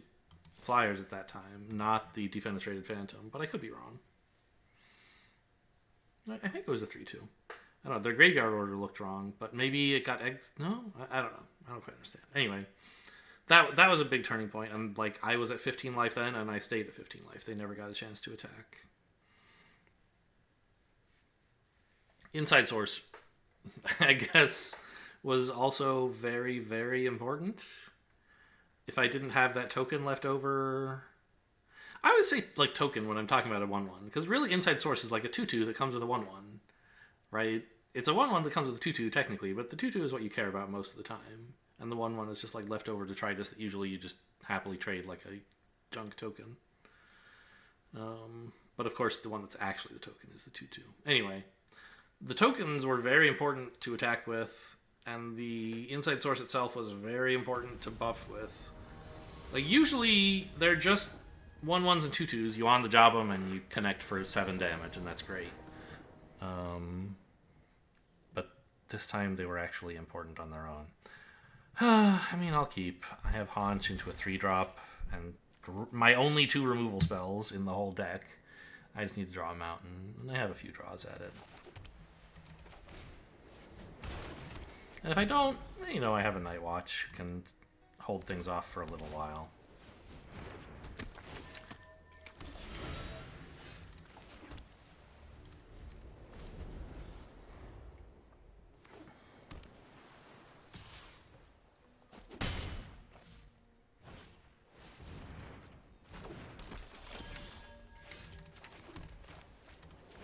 flyers at that time, not the Defenestrated Phantom, but I could be wrong. I think it was a 3/2. I don't know, their graveyard order looked wrong, but maybe it got eggs. No? I don't know. I don't quite understand. Anyway, that was a big turning point, and like I was at 15 life then, and I stayed at 15 life. They never got a chance to attack. Inside Source, I guess, was also very, very important. If I didn't have that token left over... I would say, like, token when I'm talking about a 1/1. Because really, Inside Source is like a 2/2 that comes with a 1/1. Right? It's a 1/1 that comes with a 2/2, technically, but the 2/2 is what you care about most of the time. And the 1/1 is just, like, left over to try just... Usually you just happily trade, like, a junk token. But, of course, the one that's actually the token is the 2/2. Anyway... The tokens were very important to attack with, and the Inside Source itself was very important to buff with. Like, usually, they're just 1/1s and 2/2s. You on-the-job them, and you connect for 7 damage, and that's great. But this time, they were actually important on their own. I mean, I'll keep. I have Haunch into a 3-drop, and my only 2 removal spells in the whole deck. I just need to draw a mountain, and I have a few draws at it. And if I don't, you know, I have a Night Watch. Can hold things off for a little while.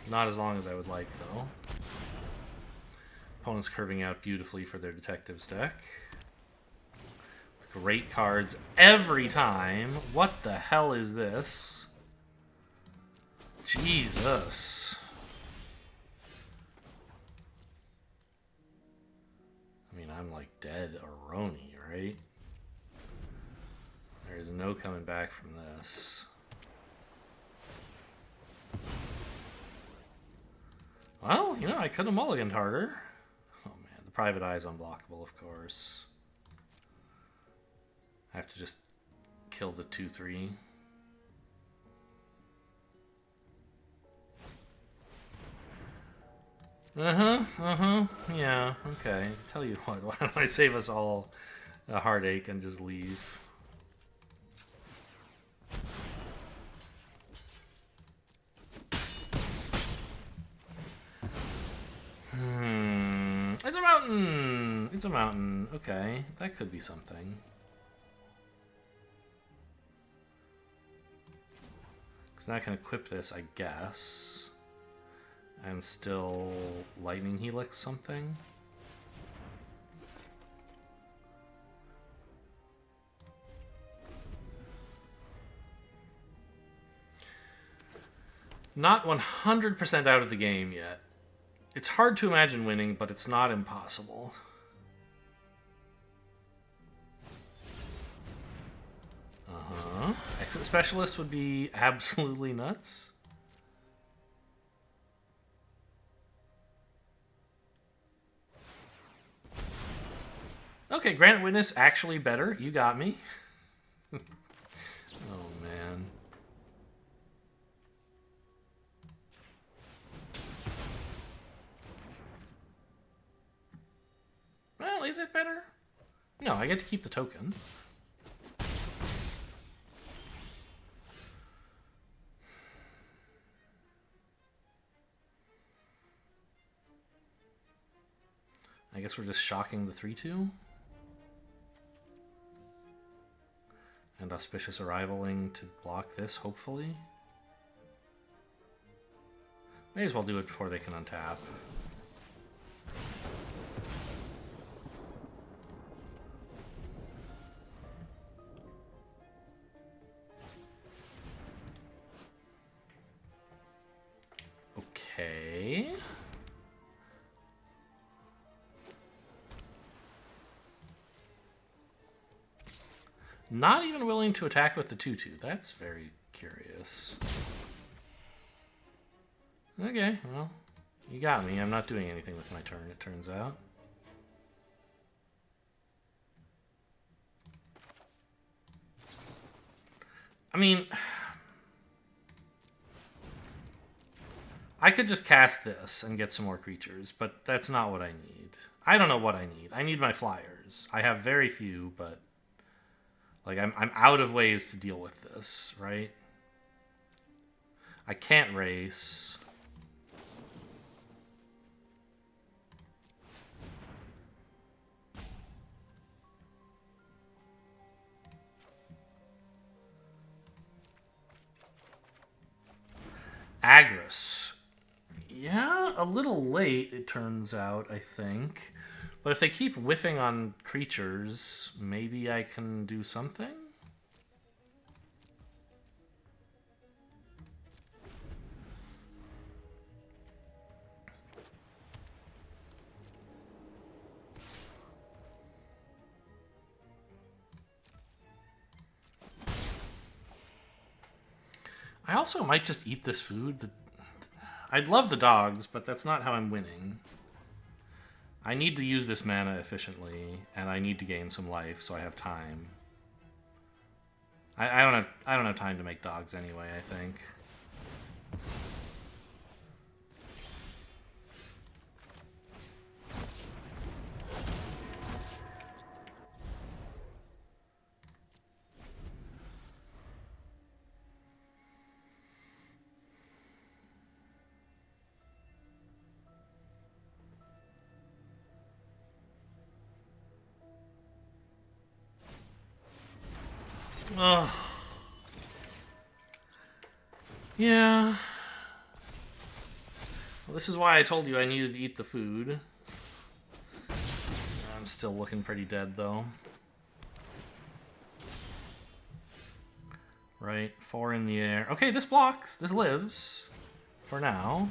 Not as long as I would like, though. Opponent's curving out beautifully for their detectives deck. Great cards every time. What the hell is this? Jesus. I mean, I'm like dead Aroni, right? There's no coming back from this. Well, you know, I could have mulliganed harder. Oh man, the private eye is unblockable, of course. I have to just kill the 2/3. Yeah, okay. Tell you what, why don't I save us all a heartache and just leave? It's a mountain! It's a mountain. Okay, that could be something. Because now I can equip this, I guess. And still lightning helix something. Not 100% out of the game yet. It's hard to imagine winning, but it's not impossible. Exit specialist would be absolutely nuts. Okay, Granite Witness actually better. You got me. Oh, man. Well, is it better? No, I get to keep the token. I guess we're just shocking the 3/2. And Auspicious Arrivaling to block this, hopefully. May as well do it before they can untap. Okay. Not even willing to attack with the 2/2. That's very curious. Okay, well, you got me. I'm not doing anything with my turn, it turns out. I mean, I could just cast this and get some more creatures, but that's not what I need. I don't know what I need. I need my flyers. I have very few, but like I'm out of ways to deal with this, right? I can't race. Agris. Yeah, a little late, it turns out, I think. But if they keep whiffing on creatures, maybe I can do something? I also might just eat this food. I'd love the dogs, but that's not how I'm winning. I need to use this mana efficiently, and I need to gain some life, so I have time. I don't have time to make dogs anyway, I think. Ugh. Yeah. Well, this is why I told you I needed to eat the food. I'm still looking pretty dead, though. Right, 4 in the air. Okay, this blocks. This lives. For now.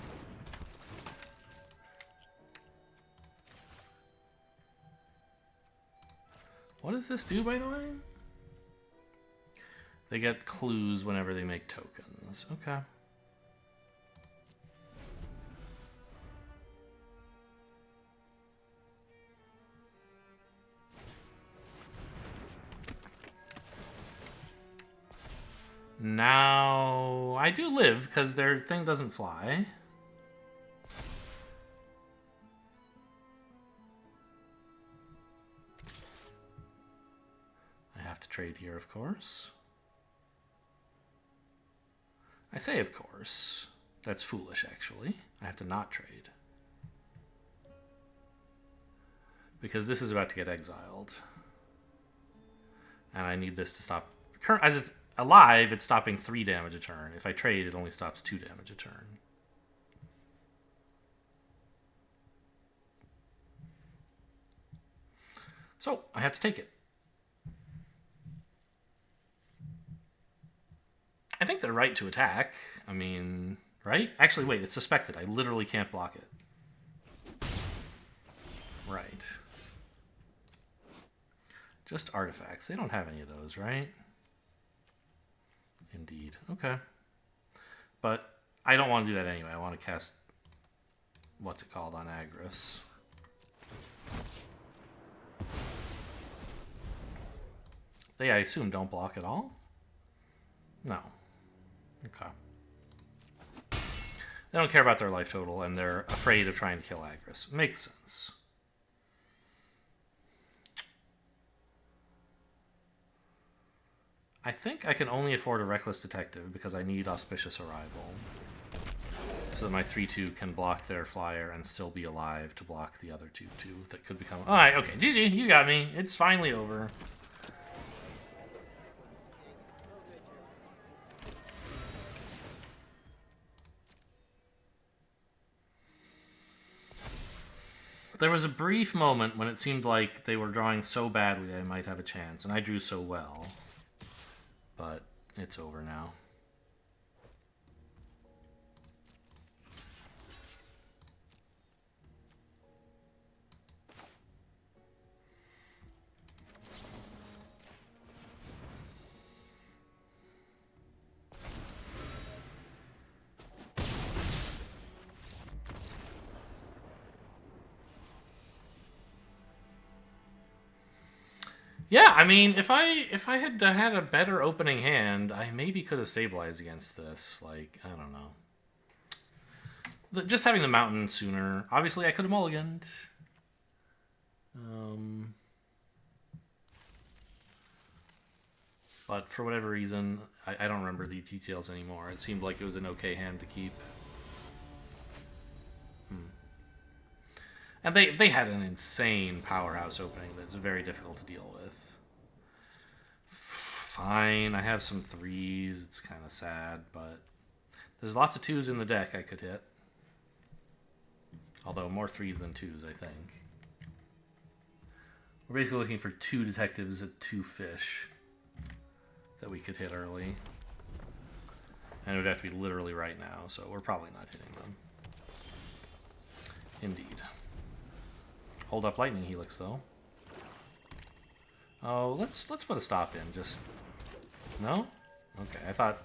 What does this do, by the way? They get clues whenever they make tokens. Okay. Now, I do live because their thing doesn't fly. I have to trade here, of course. I say, of course. That's foolish, actually. I have to not trade. Because this is about to get exiled. And I need this to stop. As it's alive, it's stopping 3 damage a turn. If I trade, it only stops 2 damage a turn. So, I have to take it. I think they're right to attack. I mean, right? Actually, wait, it's suspected. I literally can't block it. Right. Just artifacts. They don't have any of those, right? Indeed. Okay. But I don't want to do that anyway. I want to cast... what's it called on Agris? They, I assume, don't block at all? No. Okay. They don't care about their life total, and they're afraid of trying to kill Agris. Makes sense. I think I can only afford a Reckless Detective because I need Auspicious Arrival. So that my 3/2 can block their flyer and still be alive to block the other 2/2 that could become... Alright, okay. GG, you got me. It's finally over. There was a brief moment when it seemed like they were drawing so badly I might have a chance, and I drew so well. But it's over now. Yeah, I mean, if I had had a better opening hand, I maybe could have stabilized against this. Like, I don't know. Just having the mountain sooner. Obviously, I could have mulliganed. But for whatever reason, I don't remember the details anymore. It seemed like it was an okay hand to keep. And they had an insane powerhouse opening that's very difficult to deal with. Fine, I have some 3s. It's kind of sad, but there's lots of 2s in the deck I could hit. Although more 3s than 2s, I think. We're basically looking for 2 detectives at 2 fish that we could hit early. And it would have to be literally right now, so we're probably not hitting them. Indeed. Hold up lightning helix though. Oh, let's put a stop in. Just no? Okay, I thought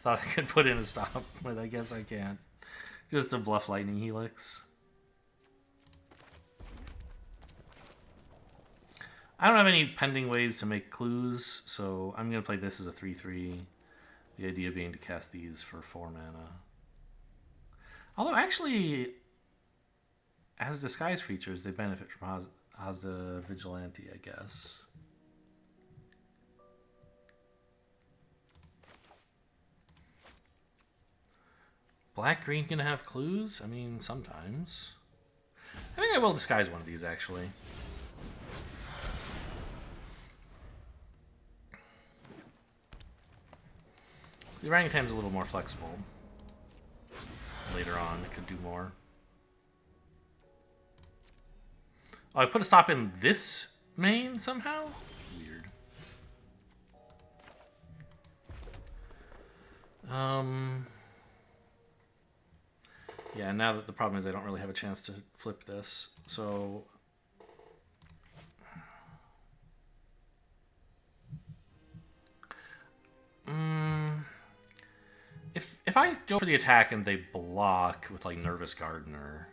I could put in a stop, but I guess I can't. Just a bluff lightning helix. I don't have any pending ways to make clues, so I'm gonna play this as a 3/3. The idea being to cast these for 4 mana. Although actually, as disguise creatures, they benefit from Hazda Vigilante, I guess. Black-green gonna have clues? I mean, sometimes. I think I will disguise one of these, actually. The orangutan's a little more flexible. Later on, it could do more. Oh, I put a stop in this main somehow? Weird. Yeah, now that the problem is I don't really have a chance to flip this, so... If I go for the attack and they block with, like, Nervous Gardener,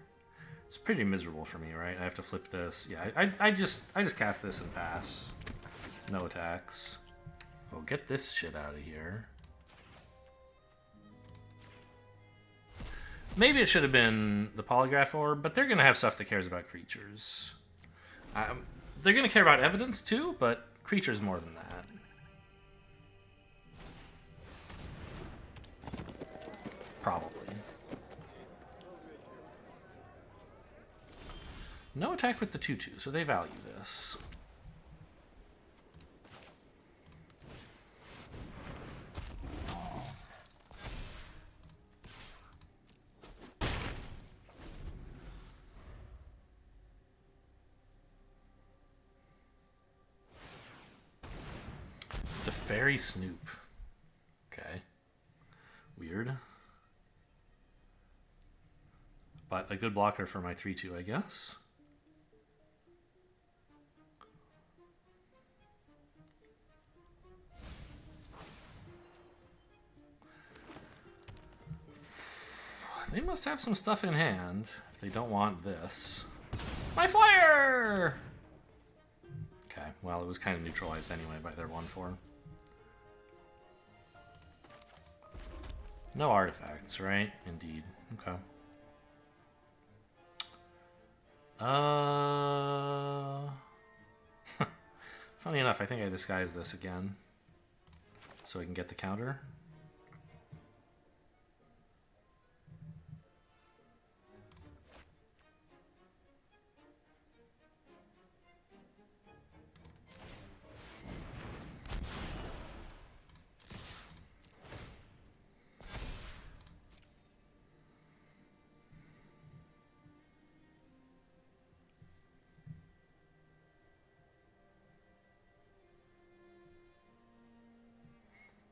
it's pretty miserable for me, right? I have to flip this. Yeah, I just cast this and pass. No attacks. Oh, get this shit out of here. Maybe it should have been the Polygraph Orb, but they're going to have stuff that cares about creatures. They're going to care about evidence, too, but creatures more than that. Probably. No attack with the 2/2, so they value this. It's a Fairy Snoop. Okay. Weird. But a good blocker for my 3/2, I guess. They must have some stuff in hand if they don't want this. My flyer! Okay, well, it was kind of neutralized anyway by their 1/4. No artifacts, right? Indeed. Okay. Funny enough, I think I disguised this again so I can get the counter.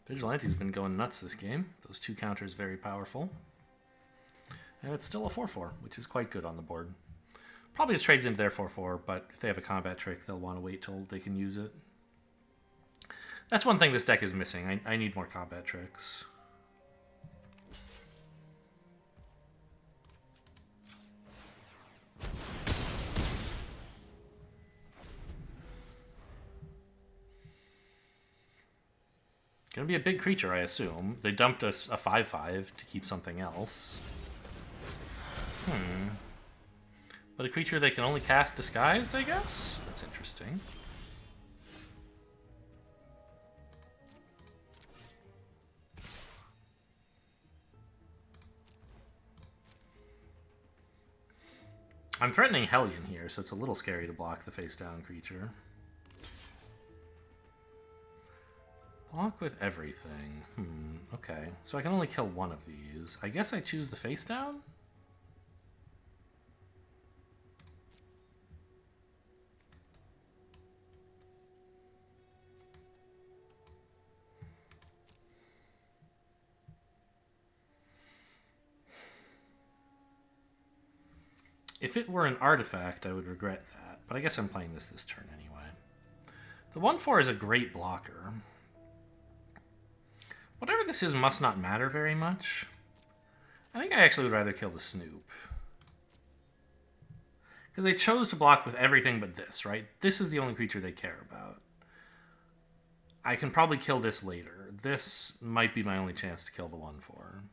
Vigilante's been going nuts this game. Those 2 counters very powerful. And it's still a 4/4, which is quite good on the board. Probably just trades into their 4/4, but if they have a combat trick, they'll want to wait till they can use it. That's one thing this deck is missing. I need more combat tricks. Gonna be a big creature, I assume. They dumped us a 5/5 to keep something else. But a creature they can only cast disguised, I guess? That's interesting. I'm threatening Hellion here, so it's a little scary to block the face-down creature. Block with everything. Okay. So I can only kill one of these. I guess I choose the face down? If it were an artifact, I would regret that. But I guess I'm playing this turn anyway. The 1/4 is a great blocker. Whatever this is must not matter very much. I think I actually would rather kill the Snoop. Because they chose to block with everything but this, right? This is the only creature they care about. I can probably kill this later. This might be my only chance to kill the 1/4.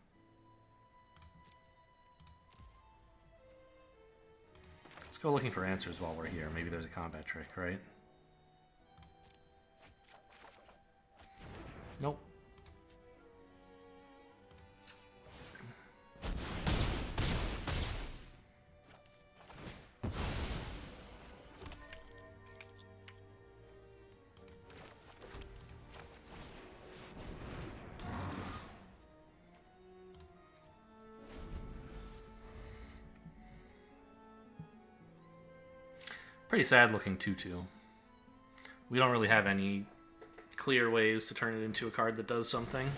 Let's go looking for answers while we're here. Maybe there's a combat trick, right? Nope. Pretty sad looking 2/2. We don't really have any clear ways to turn it into a card that does something.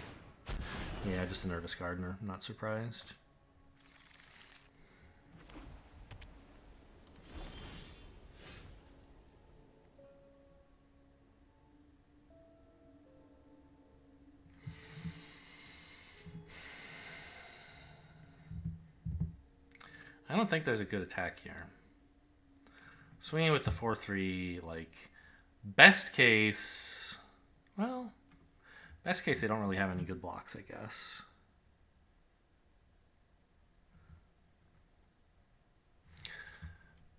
Yeah, just a Nervous Gardener. I'm not surprised. I don't think there's a good attack here. Swinging with the 4/3, like, best case... Well, best case they don't really have any good blocks, I guess.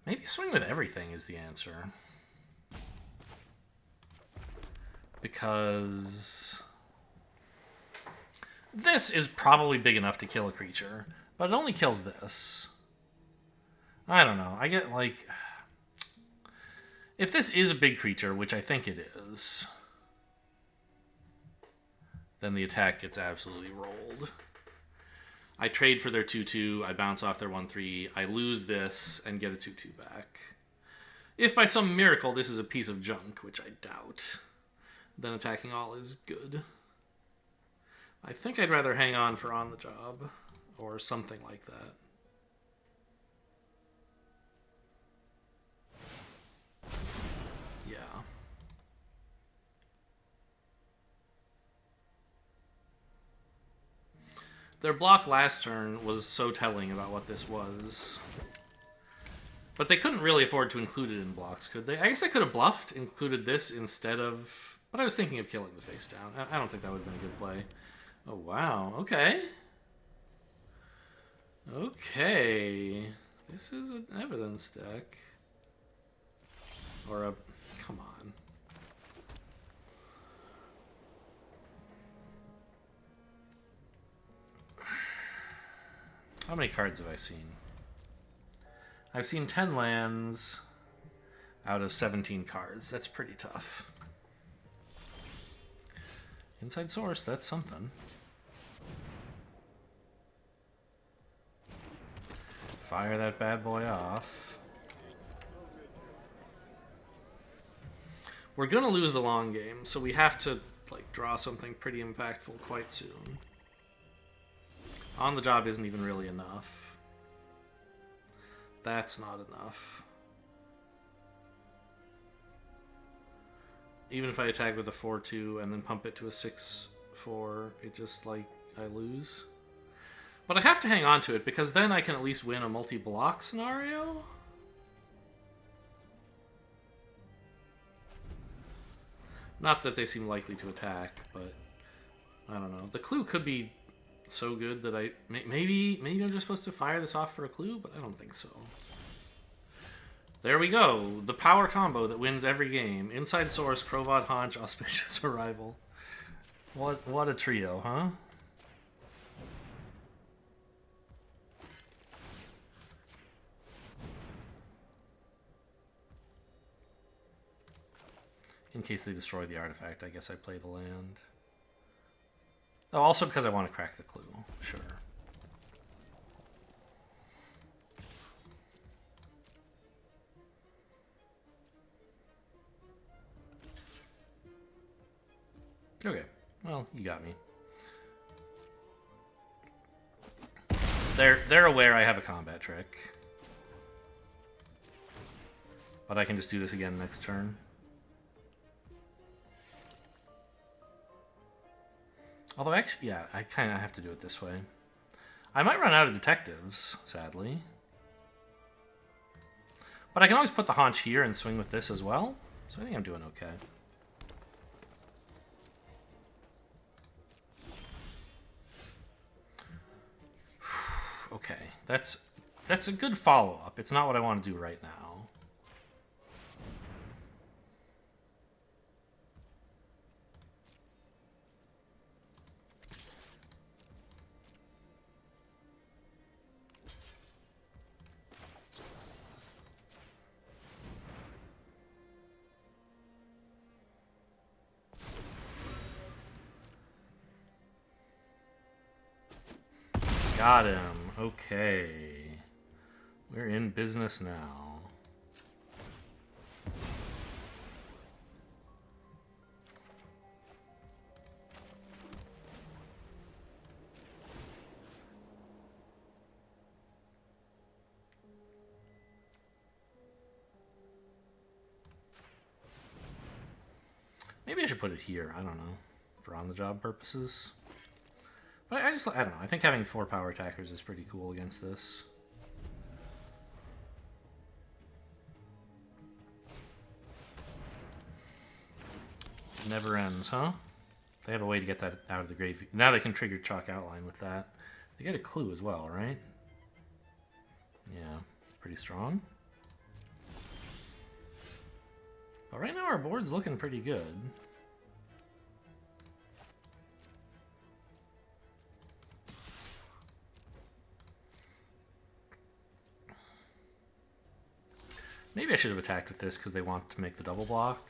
Maybe swing with everything is the answer. Because... this is probably big enough to kill a creature, but it only kills this. I don't know. I get, like... if this is a big creature, which I think it is, then the attack gets absolutely rolled. I trade for their 2/2, I bounce off their 1/3, I lose this, and get a 2/2 back. If by some miracle this is a piece of junk, which I doubt, then attacking all is good. I think I'd rather hang on for On the Job, or something like that. Their block last turn was so telling about what this was. But they couldn't really afford to include it in blocks, could they? I guess they could have bluffed, included this instead of... But I was thinking of killing the face down. I don't think that would have been a good play. Oh, wow. Okay. Okay. This is an evidence deck. Or a... Come on. How many cards have I seen? I've seen 10 lands out of 17 cards. That's pretty tough. Inside Source, that's something. Fire that bad boy off. We're gonna lose the long game, so we have to like draw something pretty impactful quite soon. On the Job isn't even really enough. That's not enough. Even if I attack with a 4/2 and then pump it to a 6/4, it just, like, I lose. But I have to hang on to it, because then I can at least win a multi-block scenario. Not that they seem likely to attack, but I don't know. The clue could be so good that I... Maybe I'm just supposed to fire this off for a clue, but I don't think so. There we go. The power combo that wins every game. Inside Source, Crovad Haunch, Auspicious Arrival. What a trio, huh? In case they destroy the artifact, I guess I play the land. Oh, also because I want to crack the clue. Sure. Okay. Well, you got me. They're aware I have a combat trick. But I can just do this again next turn. Although, actually, yeah, I kind of have to do it this way. I might run out of detectives, sadly. But I can always put the Haunch here and swing with this as well. So I think I'm doing okay. Okay, that's a good follow-up. It's not what I want to do right now. Got him. Okay. We're in business now. I should put it here. I don't know. For on-the-job purposes. But I don't know. I think having 4 power attackers is pretty cool against this. Never ends, huh? They have a way to get that out of the grave. Now they can trigger Chalk Outline with that. They get a clue as well, right? Yeah, pretty strong. But right now our board's looking pretty good. Maybe I should have attacked with this because they want to make the double block.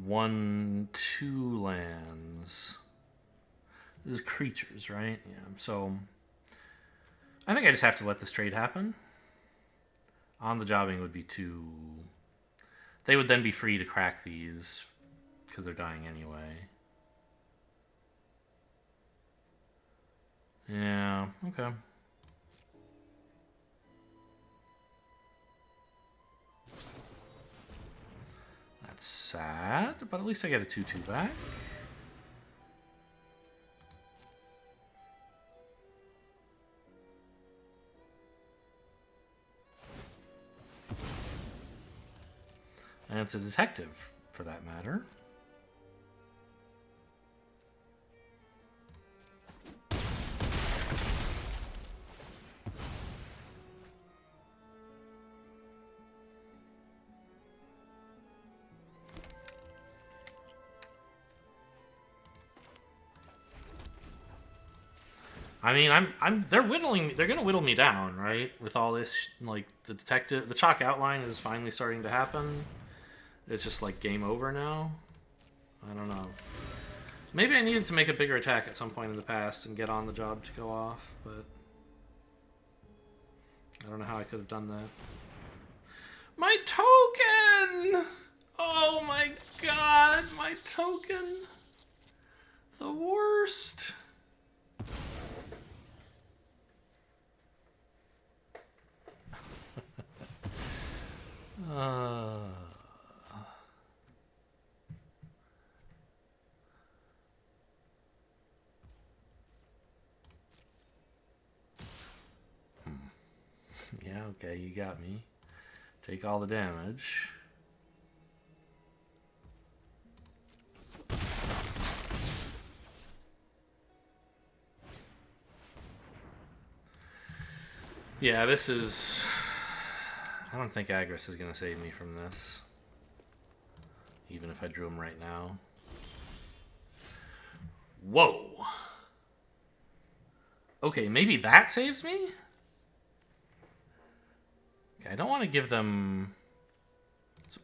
1, 2 lands. This is creatures, right? Yeah, so I think I just have to let this trade happen. On the jobbing would be too... They would then be free to crack these because they're dying anyway. Yeah, okay. That's sad, but at least I get a 2/2 back. And it's a detective, for that matter. I mean, they're gonna whittle me down, right? With all this, like, the Chalk Outline is finally starting to happen. It's just like game over now. I don't know. Maybe I needed to make a bigger attack at some point in the past and get on the job to go off, but I don't know how I could have done that. My token! Oh my god, my token! The worst! Yeah, okay, you got me. Take all the damage. Yeah, this is... I don't think Agris is going to save me from this. Even if I drew him right now. Whoa! Okay, maybe that saves me? Okay, I don't want to give them...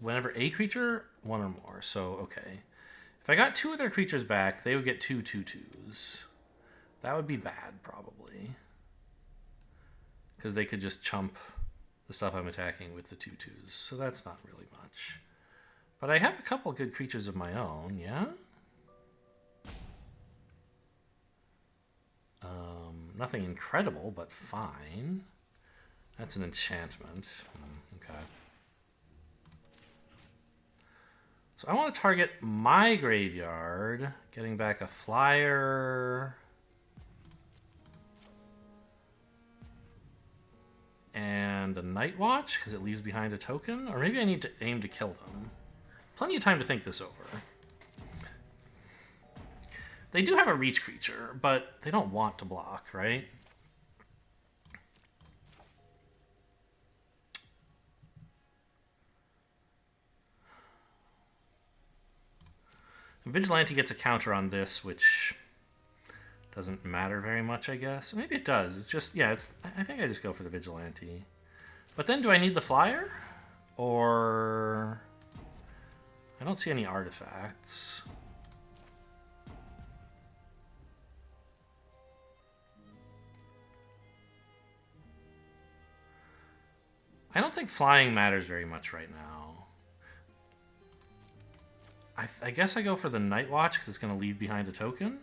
Whenever a creature, 1 or more. So, okay. If I got 2 of their creatures back, they would get 2 2/2s. That would be bad, probably. Because they could just chump the stuff I'm attacking with the 2/2s. So that's not really much. But I have a couple good creatures of my own, yeah? Nothing incredible, but fine. That's an enchantment. Okay. So I want to target my graveyard, getting back a flyer... and a Night Watch, because it leaves behind a token. Or maybe I need to aim to kill them. Plenty of time to think this over. They do have a reach creature, but they don't want to block, right? Vigilante gets a counter on this, which doesn't matter very much, I guess. Maybe it does. It's just, yeah, I think I just go for the Vigilante. But then do I need the flyer? Or... I don't see any artifacts. I don't think flying matters very much right now. I guess I go for the Night Watch because it's going to leave behind a token.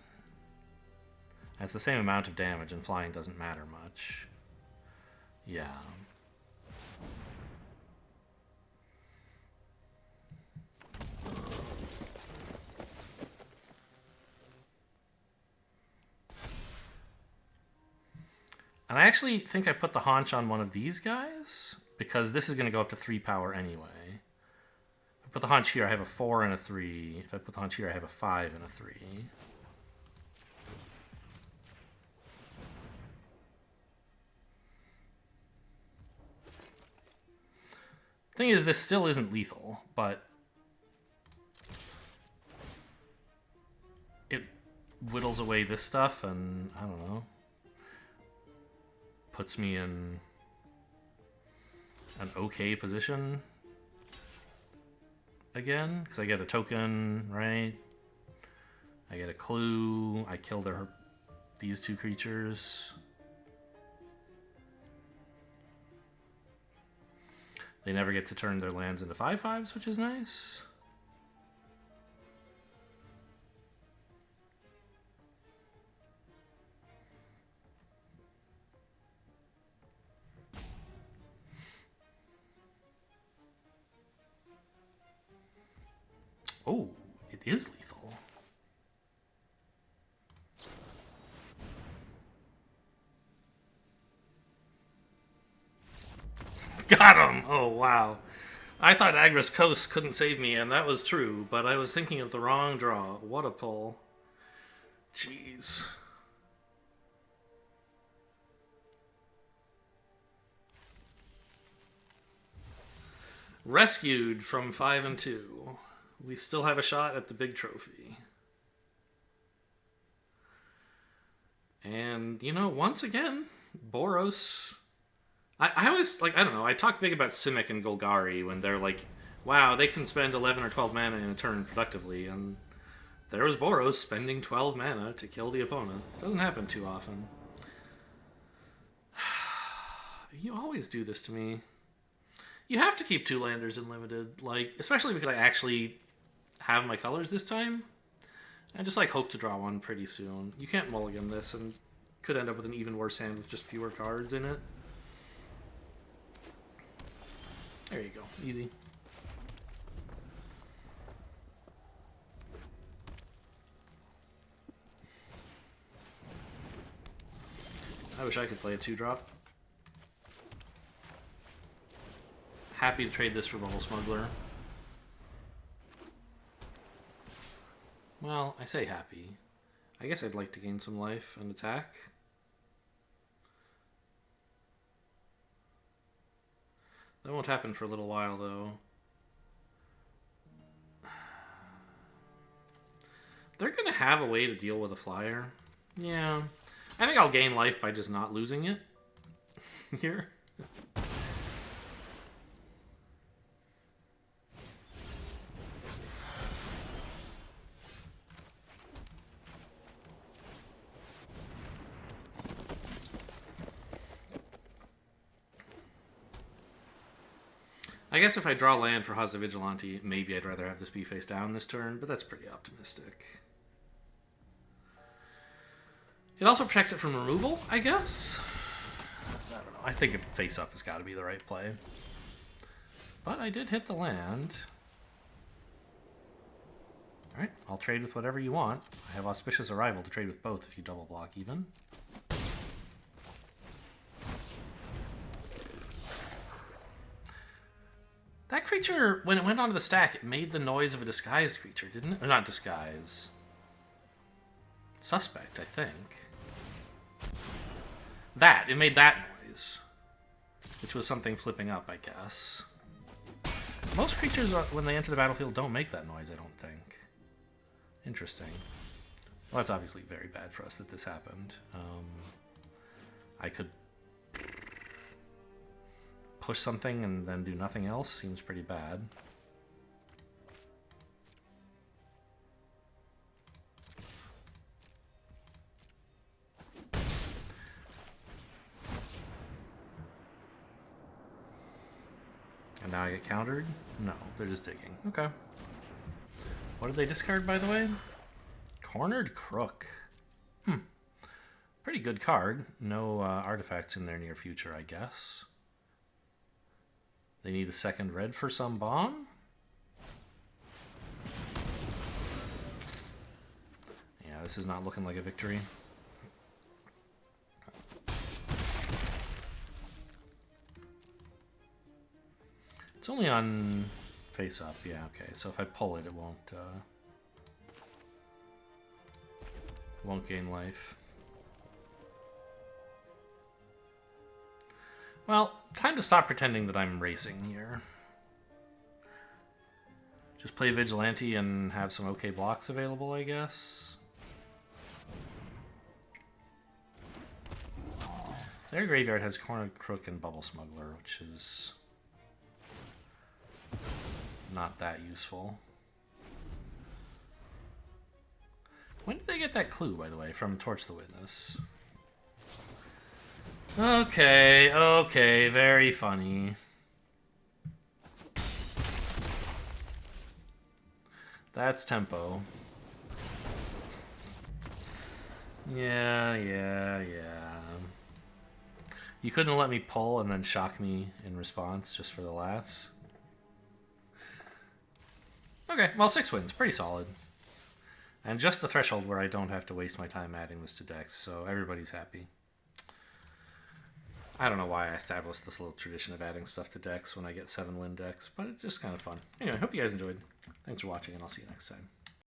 That's the same amount of damage, and flying doesn't matter much. Yeah. And I actually think I put the haunch on one of these guys, because this is going to go up to 3 power anyway. If I put the haunch here, I have a 4 and a 3. If I put the haunch here, I have a 5 and a 3. Thing is, this still isn't lethal, but it whittles away this stuff, and I don't know, puts me in an okay position again, because I get a token, right? I get a clue. I kill these 2 creatures. They never get to turn their lands into 5/5s, which is nice. Oh, it is lethal. Got him! Oh, wow. I thought Agris Coast couldn't save me, and that was true, but I was thinking of the wrong draw. What a pull. Jeez. Rescued from 5 and 2. We still have a shot at the big trophy. And, you know, once again, Boros... I always, like, I don't know, I talk big about Simic and Golgari when they're like, wow, they can spend 11 or 12 mana in a turn productively, and there was Boros spending 12 mana to kill the opponent. Doesn't happen too often. You always do this to me. You have to keep 2 landers in limited, like, especially because I actually have my colors this time. I just, like, hope to draw one pretty soon. You can't mulligan this, and could end up with an even worse hand with just fewer cards in it. There you go. Easy. I wish I could play a 2-drop. Happy to trade this for Bubble Smuggler. Well, I say happy. I guess I'd like to gain some life and attack. That won't happen for a little while, though. They're going to have a way to deal with a flyer. Yeah. I think I'll gain life by just not losing it here. I guess if I draw land for Haas the Vigilante, maybe I'd rather have this be face down this turn, but that's pretty optimistic. It also protects it from removal, I guess? I don't know. I think it face up has got to be the right play. But I did hit the land. Alright, I'll trade with whatever you want. I have Auspicious Arrival to trade with both if you double block even. That creature, when it went onto the stack, it made the noise of a disguised creature, didn't it? Or not disguise. Suspect, I think. It made that noise. Which was something flipping up, I guess. Most creatures, when they enter the battlefield, don't make that noise, I don't think. Interesting. Well, that's obviously very bad for us that this happened. I could push something and then do nothing else. Seems pretty bad. And now I get countered? No, they're just digging. Okay. What did they discard, by the way? Cornered Crook. Pretty good card. No artifacts in their near future, I guess. They need a second red for some bomb? Yeah, this is not looking like a victory. It's only on face up, yeah, okay. So if I pull it, it won't gain life. Well, time to stop pretending that I'm racing here. Just play Vigilante and have some okay blocks available, I guess. Their graveyard has Cornered Crook and Bubble Smuggler, which is not that useful. When did they get that clue, by the way, from Torch the Witness? Okay, okay, very funny. That's tempo. Yeah. You couldn't let me pull and then shock me in response just for the laughs? Okay, well, 6 wins. Pretty solid. And just the threshold where I don't have to waste my time adding this to decks, so everybody's happy. I don't know why I established this little tradition of adding stuff to decks when I get 7-win decks, but it's just kind of fun. Anyway, I hope you guys enjoyed. Thanks for watching, and I'll see you next time.